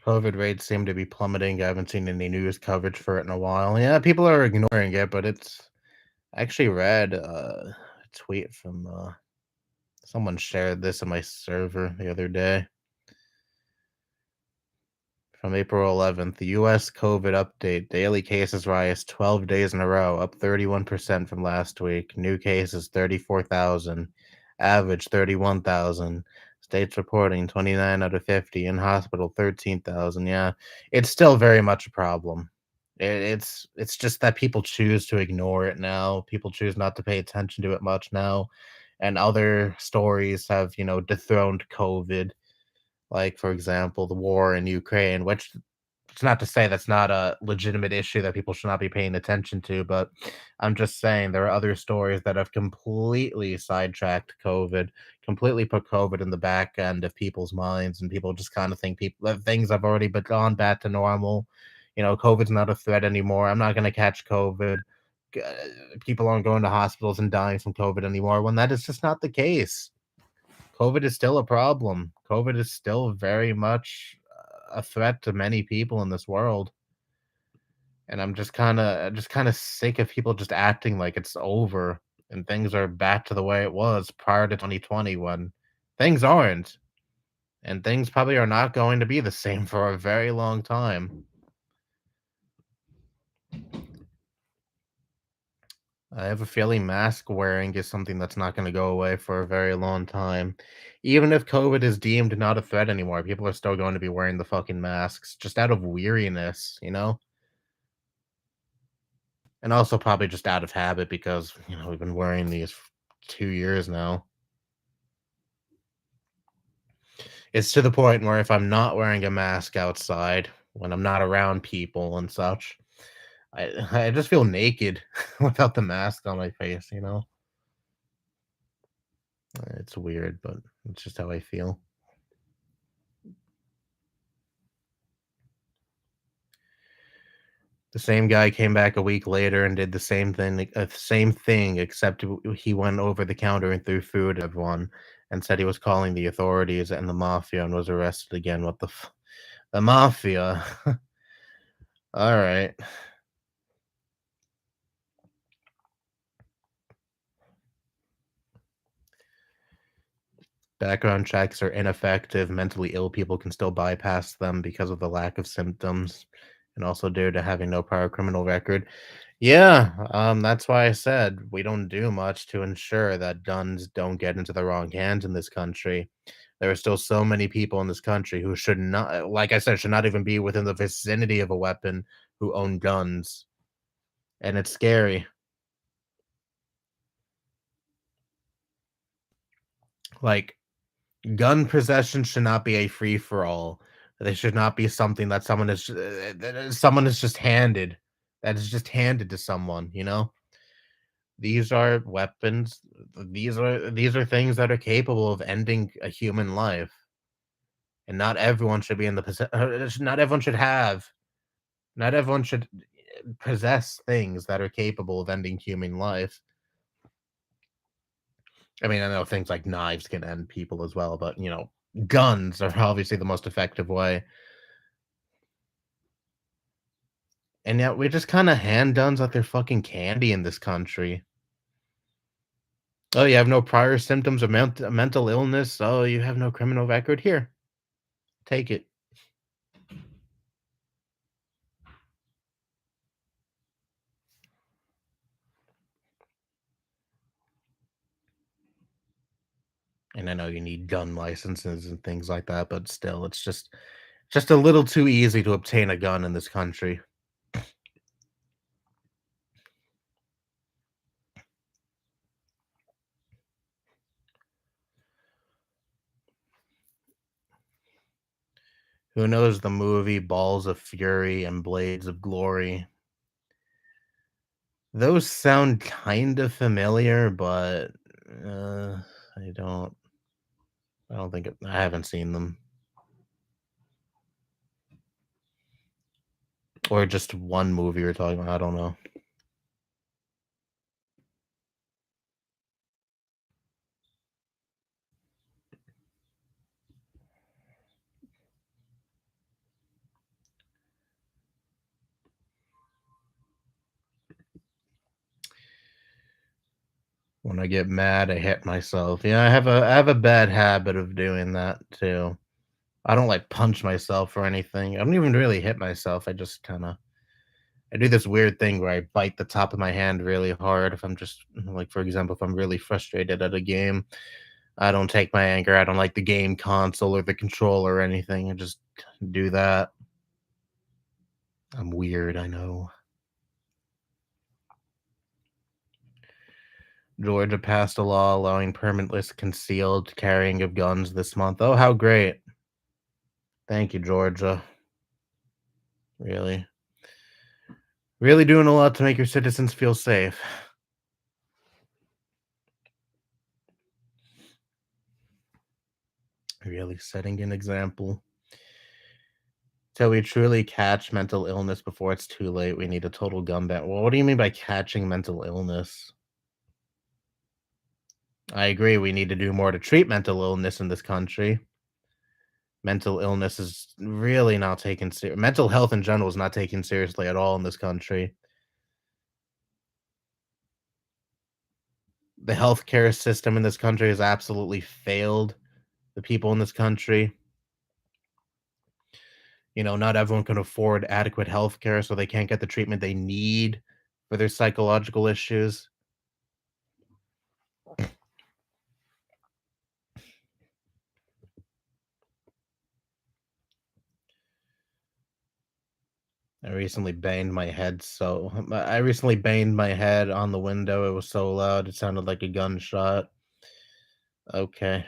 COVID rates seem to be plummeting. I haven't seen any news coverage for it in a while. Yeah, people are ignoring it, but it's I actually read a tweet from someone shared this in my server the other day from April 11th. The US COVID update. Daily cases rise 12 days in a row, up 31% from last week. New cases 34,000, average 31,000. States reporting 29 out of 50, in hospital 13,000. Yeah, it's still very much a problem. It's just that people choose to ignore it now. People choose not to pay attention to it much now, and other stories have, dethroned COVID, like, for example, the war in Ukraine, which it's not to say that's not a legitimate issue that people should not be paying attention to, but I'm just saying there are other stories that have completely sidetracked COVID, completely put COVID in the back end of people's minds, and people just kind of think people that things have already been gone back to normal. COVID's not a threat anymore. I'm not going to catch COVID. G- uh, People aren't going to hospitals and dying from COVID anymore, when that is just not the case. COVID is still a problem. COVID is still very much a threat to many people in this world, and I'm just kind of sick of people just acting like it's over and things are back to the way it was prior to 2020, when things aren't, and things probably are not going to be the same for a very long time. I have a feeling mask wearing is something that's not going to go away for a very long time. Even if COVID is deemed not a threat anymore, people are still going to be wearing the fucking masks just out of weariness. And also probably just out of habit because, we've been wearing these 2 years now. It's to the point where if I'm not wearing a mask outside, when I'm not around people and such, I just feel naked without the mask on my face. It's weird, but it's just how I feel. The same guy came back a week later and did the same thing, except he went over the counter and threw food at everyone and said he was calling the authorities and the mafia, and was arrested again. What the mafia? All right. Background checks are ineffective. Mentally ill people can still bypass them because of the lack of symptoms, and also due to having no prior criminal record. Yeah, that's why I said we don't do much to ensure that guns don't get into the wrong hands in this country. There are still so many people in this country who should not, like I said, should not even be within the vicinity of a weapon, who own guns, and it's scary. Like, gun possession should not be a free for all. They should not be something that someone is just handed. That is just handed to someone. These are weapons. These are things that are capable of ending a human life, and not everyone should be in the not everyone should have. Not everyone should possess things that are capable of ending human life. I mean, I know things like knives can end people as well, but guns are obviously the most effective way. And yet we just kinda hand guns like they're fucking candy in this country. "Oh, you have no prior symptoms of mental illness? Oh, you have no criminal record? Here, take it." And I know you need gun licenses and things like that, but still, it's just a little too easy to obtain a gun in this country. Who knows the movie Balls of Fury and Blades of Glory? Those sound kind of familiar, but uh, I don't. I don't think I haven't seen them, or just one movie you're talking about. I don't know. When I get mad, I hit myself. Yeah, I have a bad habit of doing that too. I don't like punch myself or anything. I don't even really hit myself. I just kind of I do this weird thing where I bite the top of my hand really hard if I'm just like, for example, if I'm really frustrated at a game. I don't take my anger out on like the game console or the controller or anything. I just do that. I'm weird, I know. Georgia passed a law allowing permitless concealed carrying of guns this month. Oh, how great. Thank you, Georgia. Really. Really doing a lot to make your citizens feel safe. Really setting an example. Till we truly catch mental illness before it's too late, we need a total gun ban. Well, what do you mean by catching mental illness? I agree, we need to do more to treat mental illness in this country. Mental illness is really not taken mental health in general is not taken seriously at all in this country. The healthcare system in this country has absolutely failed the people in this country. Not everyone can afford adequate healthcare, so they can't get the treatment they need for their psychological issues. I recently banged my head on the window. It was so loud, it sounded like a gunshot. Okay.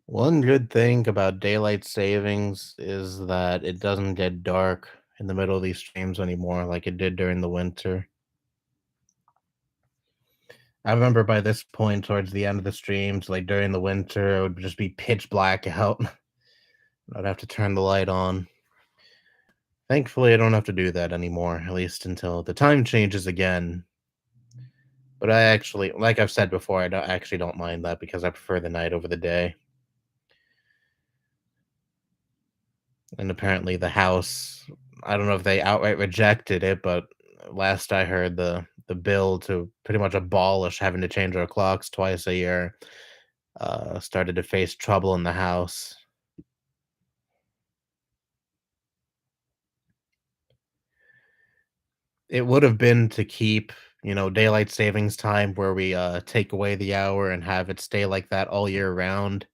One good thing about daylight savings is that it doesn't get dark in the middle of these streams anymore like it did during the winter. I remember by this point, towards the end of the streams, like during the winter, it would just be pitch black out. I'd have to turn the light on. Thankfully, I don't have to do that anymore, at least until the time changes again. But I actually, like I've said before, I don't mind that because I prefer the night over the day. And apparently, the House, I don't know if they outright rejected it, but last I heard, the bill to pretty much abolish having to change our clocks twice a year started to face trouble in the House. It would have been to keep, daylight savings time where we, take away the hour and have it stay like that all year round.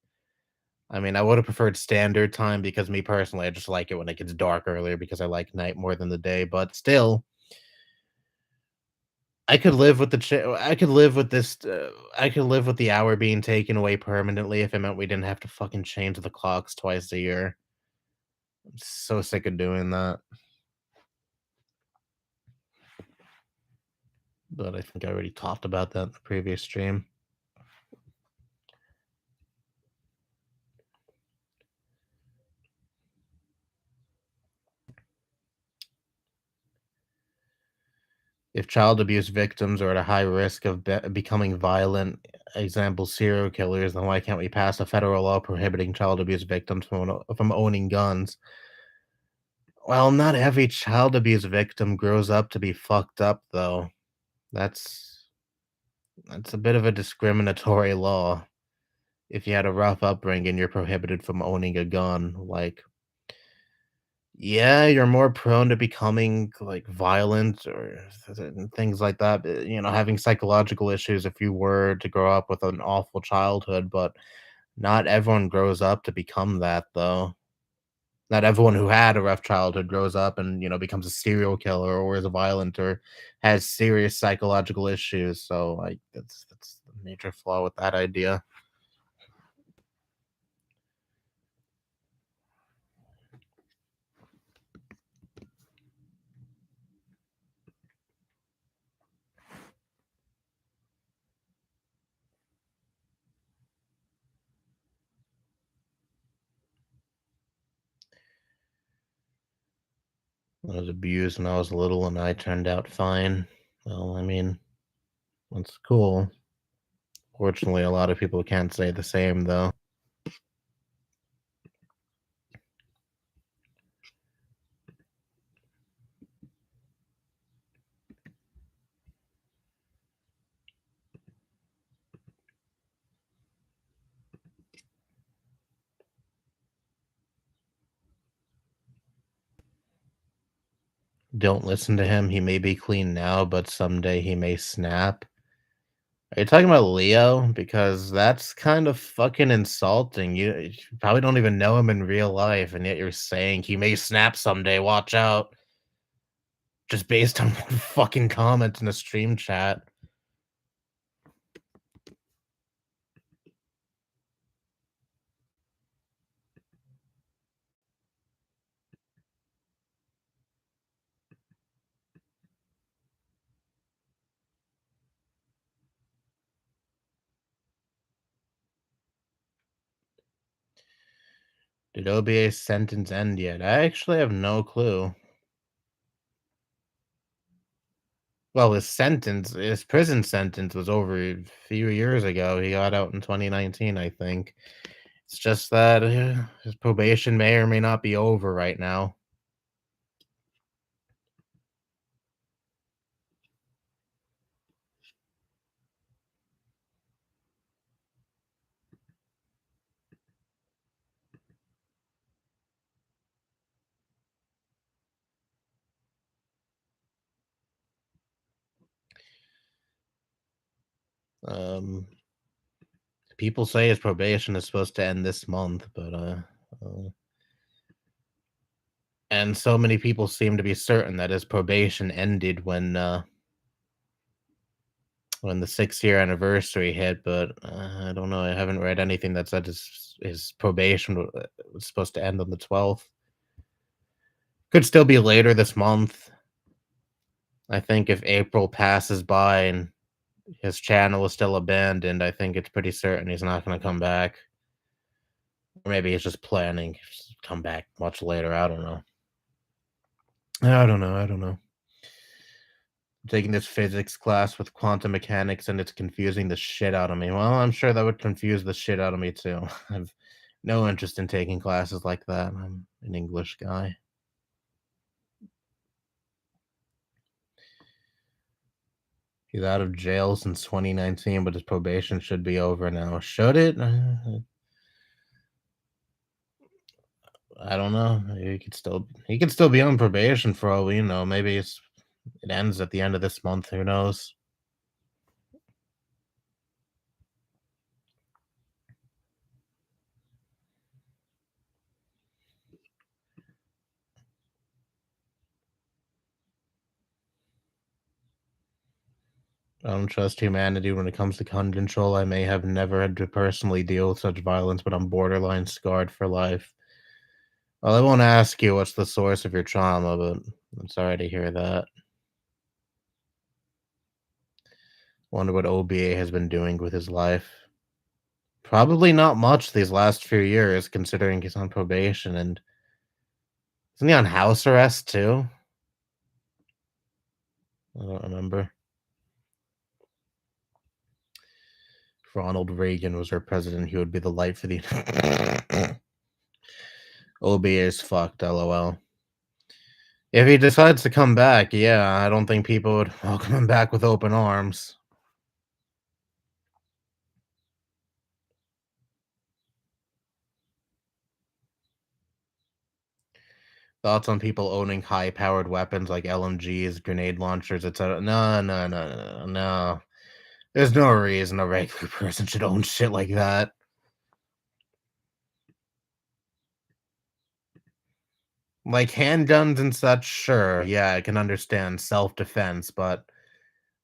I mean, I would have preferred standard time because me personally, I just like it when it gets dark earlier because I like night more than the day, but still, I could live with I could live with the hour being taken away permanently if it meant we didn't have to fucking change the clocks twice a year. I'm so sick of doing that, but I think I already talked about that in the previous stream. If child abuse victims are at a high risk of becoming violent, example serial killers, then why can't we pass a federal law prohibiting child abuse victims from owning guns? Well, not every child abuse victim grows up to be fucked up, though. That's that's a bit of a discriminatory law. If you had a rough upbringing, you're prohibited from owning a gun. Like, yeah, you're more prone to becoming like violent or things like that. Having psychological issues if you were to grow up with an awful childhood, but not everyone grows up to become that, though. Not everyone who had a rough childhood grows up and, becomes a serial killer or is violent or has serious psychological issues. So, like, that's the major flaw with that idea. I was abused when I was little and I turned out fine. Well, I mean, that's cool. Fortunately, a lot of people can't say the same, though. Don't listen to him. He may be clean now, but someday he may snap. Are you talking about Leo? Because that's kind of fucking insulting. You probably don't even know him in real life, and yet you're saying he may snap someday. Watch out. Just based on one fucking comment in a stream chat. Did OBA's sentence end yet? I actually have no clue. Well, his prison sentence was over a few years ago. He got out in 2019, I think. It's just that his probation may or may not be over right now. Um, People say his probation is supposed to end this month, but and so many people seem to be certain that his probation ended when the 6-year anniversary hit. But I don't know. I haven't read anything that said his probation was supposed to end on the 12th. Could still be later this month. I think if April passes by and his channel is still abandoned, I think it's pretty certain he's not going to come back. Or maybe he's just planning to come back much later. I don't know. I don't know. I'm taking this physics class with quantum mechanics and it's confusing the shit out of me. Well, I'm sure that would confuse the shit out of me too. I've no interest in taking classes like that. I'm an English guy. He's out of jail since 2019, but his probation should be over now. Should it? I don't know. He could still be on probation for all we know. Maybe it ends at the end of this month. Who knows? I don't trust humanity when it comes to gun control. I may have never had to personally deal with such violence, but I'm borderline scarred for life. Well, I won't ask you what's the source of your trauma, but I'm sorry to hear that. Wonder what OBA has been doing with his life. Probably not much these last few years, considering he's on probation, and isn't he on house arrest too? I don't remember. If Ronald Reagan was our president, he would be the light for the OBA is fucked, lol. If he decides to come back, yeah, I don't think people would welcome him back with open arms. Thoughts on people owning high-powered weapons like LMGs, grenade launchers, etc. No, no, no, no, no. There's no reason a regular person should own shit like that. Like handguns and such, sure, yeah, I can understand self-defense, but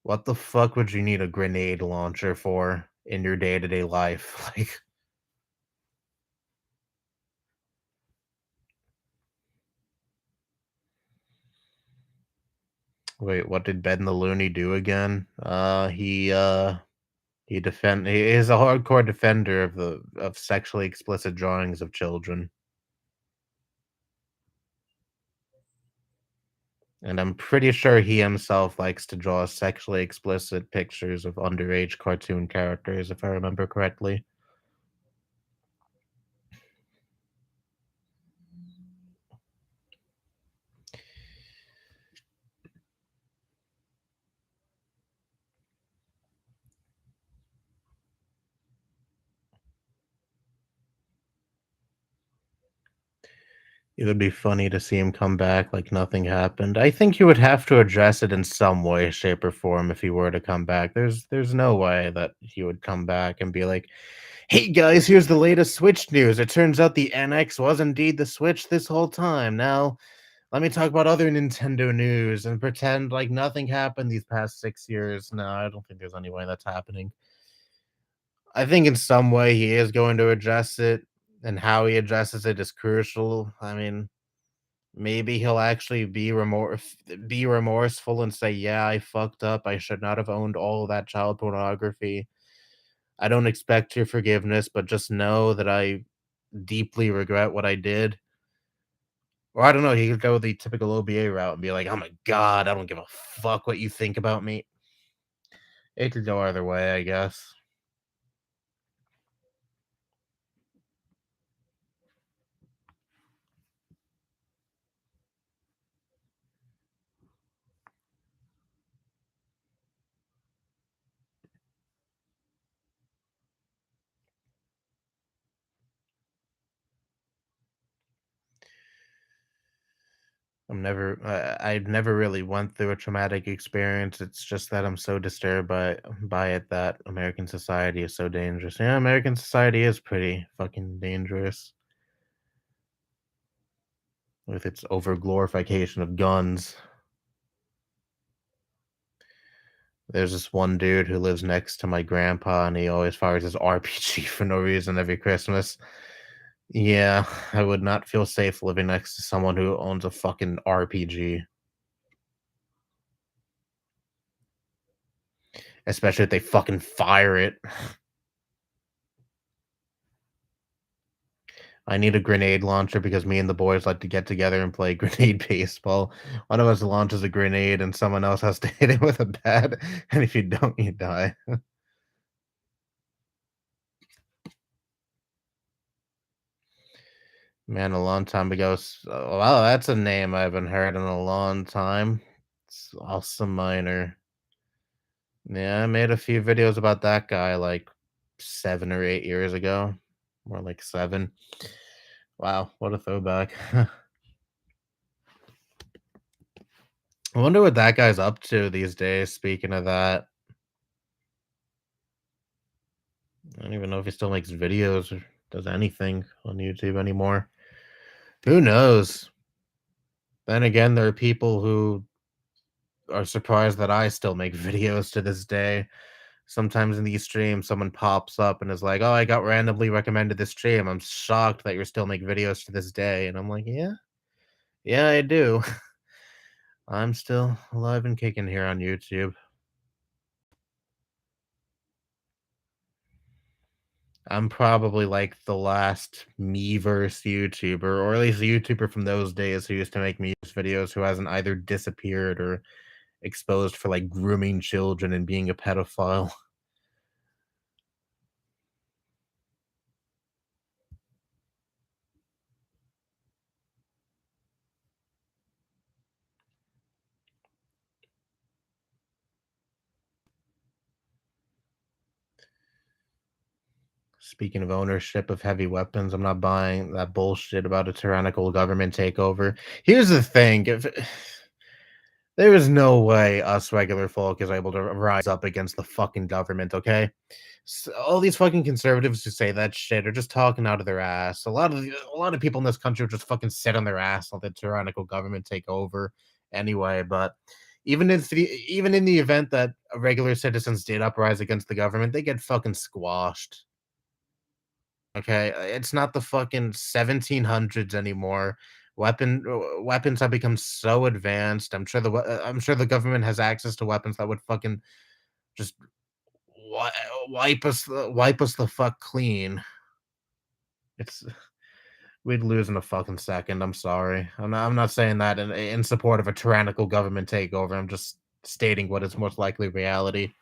what the fuck would you need a grenade launcher for in your day-to-day life? Like, wait, what did Ben the Looney do again? He is a hardcore defender of sexually explicit drawings of children. And I'm pretty sure he himself likes to draw sexually explicit pictures of underage cartoon characters, if I remember correctly. It would be funny to see him come back like nothing happened. I think he would have to address it in some way, shape, or form if he were to come back. There's no way that he would come back and be like, "Hey guys, here's the latest Switch news. It turns out the NX was indeed the Switch this whole time. Now, let me talk about other Nintendo news and pretend like nothing happened these past 6 years." No, I don't think there's any way that's happening. I think in some way he is going to address it, and how he addresses it is crucial. I mean, maybe he'll actually be remorseful and say, "Yeah, I fucked up. I should not have owned all that child pornography. I don't expect your forgiveness, but just know that I deeply regret what I did." Or I don't know, he could go the typical OBA route and be like, "I'm a god. I don't give a fuck what you think about me." It could go either way, I guess. I've never really went through a traumatic experience. It's just that I'm so disturbed by it that American society is so dangerous. Yeah, American society is pretty fucking dangerous with its over glorification of guns. There's this one dude who lives next to my grandpa, and he always fires his RPG for no reason every Christmas. Yeah, I would not feel safe living next to someone who owns a fucking RPG, especially if they fucking fire it. I need a grenade launcher because me and the boys like to get together and play grenade baseball. One of us launches a grenade and someone else has to hit it with a bat, and if you don't, you die. Man, a long time ago. Wow, that's a name I haven't heard in a long time. It's Awesome Miner. Yeah, I made a few videos about that guy like 7 or 8 years ago. More like 7. Wow, what a throwback. I wonder what that guy's up to these days, speaking of that. I don't even know if he still makes videos or does anything on YouTube anymore. Who knows? Then again, there are people who are surprised that I still make videos to this day. Sometimes in these streams, someone pops up and is like, "Oh, I got randomly recommended this stream. I'm shocked that you're still making videos to this day." And I'm like, "Yeah, yeah, I do. I'm still alive and kicking here on YouTube." I'm probably like the last Meverse YouTuber, or at least a YouTuber from those days who used to make music videos who hasn't either disappeared or exposed for like grooming children and being a pedophile. Speaking of ownership of heavy weapons, I'm not buying that bullshit about a tyrannical government takeover. Here's the thing, if there is no way us regular folk is able to rise up against the fucking government, okay? All these fucking conservatives who say that shit are just talking out of their ass. A lot of people in this country will just fucking sit on their ass and let the tyrannical government take over anyway. But even in the event that regular citizens did uprise against the government, they get fucking squashed. Okay, it's not the fucking 1700s anymore. Weapons have become so advanced. I'm sure the government has access to weapons that would fucking just wi- wipe us the fuck clean. It's we'd lose in a fucking second. I'm sorry. I'm not saying that in support of a tyrannical government takeover. I'm just stating what is most likely reality.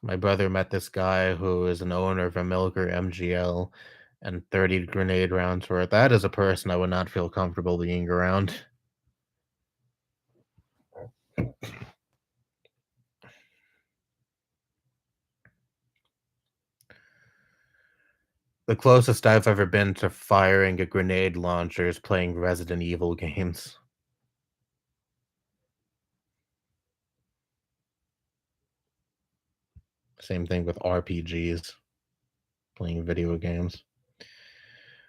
My brother met this guy who is an owner of a Milker MGL and 30 grenade rounds worth. That is a person I would not feel comfortable being around. The closest I've ever been to firing a grenade launcher is playing Resident Evil games. Same thing with RPGs, playing video games.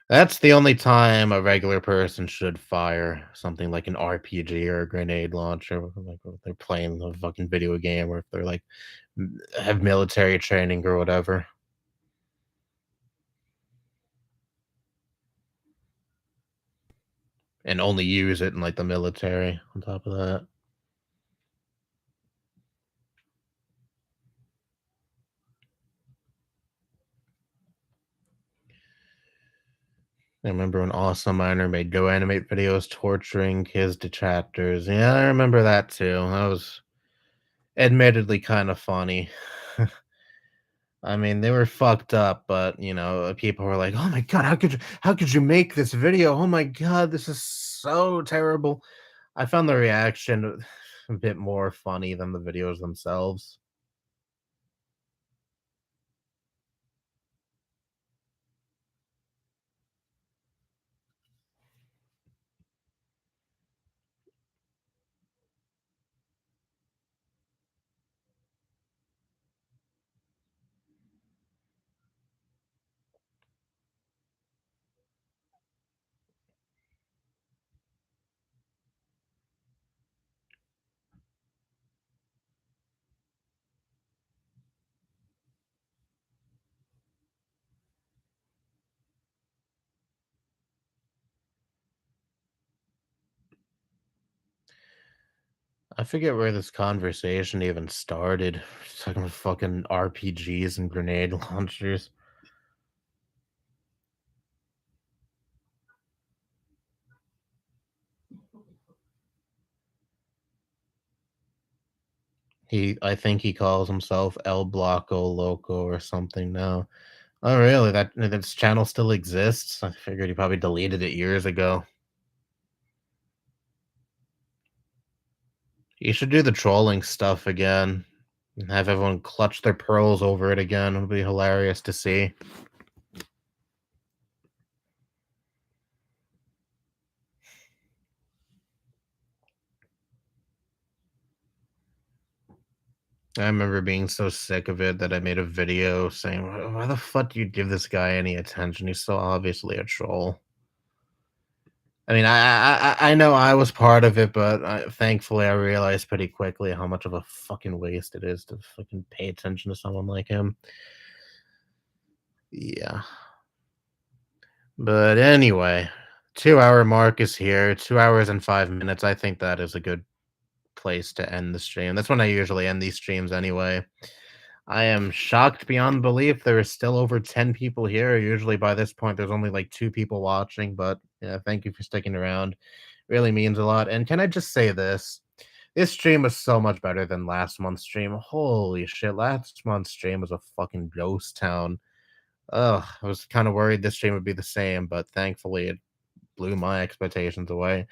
That's the only time a regular person should fire something like an RPG or a grenade launcher, like if they're playing a fucking video game or if they're like have military training or whatever. And only use it in like the military on top of that. I remember when Awesome Miner made Go Animate videos torturing his detractors. Yeah, I remember that too. That was admittedly kind of funny. I mean, they were fucked up, but people were like, "Oh my god, how could you make this video? Oh my god, this is so terrible." I found the reaction a bit more funny than the videos themselves. I forget where this conversation even started. Talking about fucking RPGs and grenade launchers. I think he calls himself El Bloco Loco or something now. Oh, really? That this channel still exists? I figured he probably deleted it years ago. You should do the trolling stuff again and have everyone clutch their pearls over it again. It'll be hilarious to see. I remember being so sick of it that I made a video saying, Why the fuck do you give this guy any attention? He's so obviously a troll." I mean, I know I was part of it, but thankfully I realized pretty quickly how much of a fucking waste it is to fucking pay attention to someone like him. Yeah. But anyway, 2 hour mark is here. 2 hours and 5 minutes. I think that is a good place to end the stream. That's when I usually end these streams anyway. I am shocked beyond belief there is still over 10 people here. Usually by this point, there's only like 2 people watching, but yeah, thank you for sticking around. Really means a lot. And can I just say this? This stream was so much better than last month's stream. Holy shit, last month's stream was a fucking ghost town. Ugh, I was kind of worried this stream would be the same, but thankfully it blew my expectations away.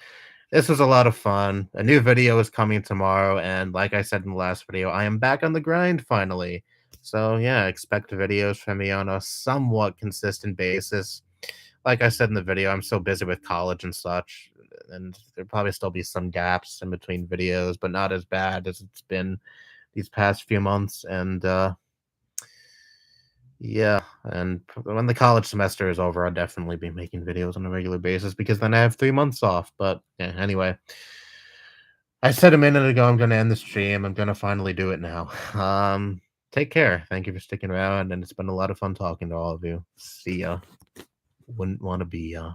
This was a lot of fun. A new video is coming tomorrow, and like I said in the last video, I am back on the grind finally. So yeah, expect videos from me on a somewhat consistent basis. Like I said in the video, I'm so busy with college and such, and there'll probably still be some gaps in between videos, but not as bad as it's been these past few months. And yeah, and when the college semester is over, I'll definitely be making videos on a regular basis because then I have 3 months off. But yeah, anyway, I said a minute ago I'm going to end the stream. I'm going to finally do it now. Take care. Thank you for sticking around, and it's been a lot of fun talking to all of you. See ya. Wouldn't want to be ya.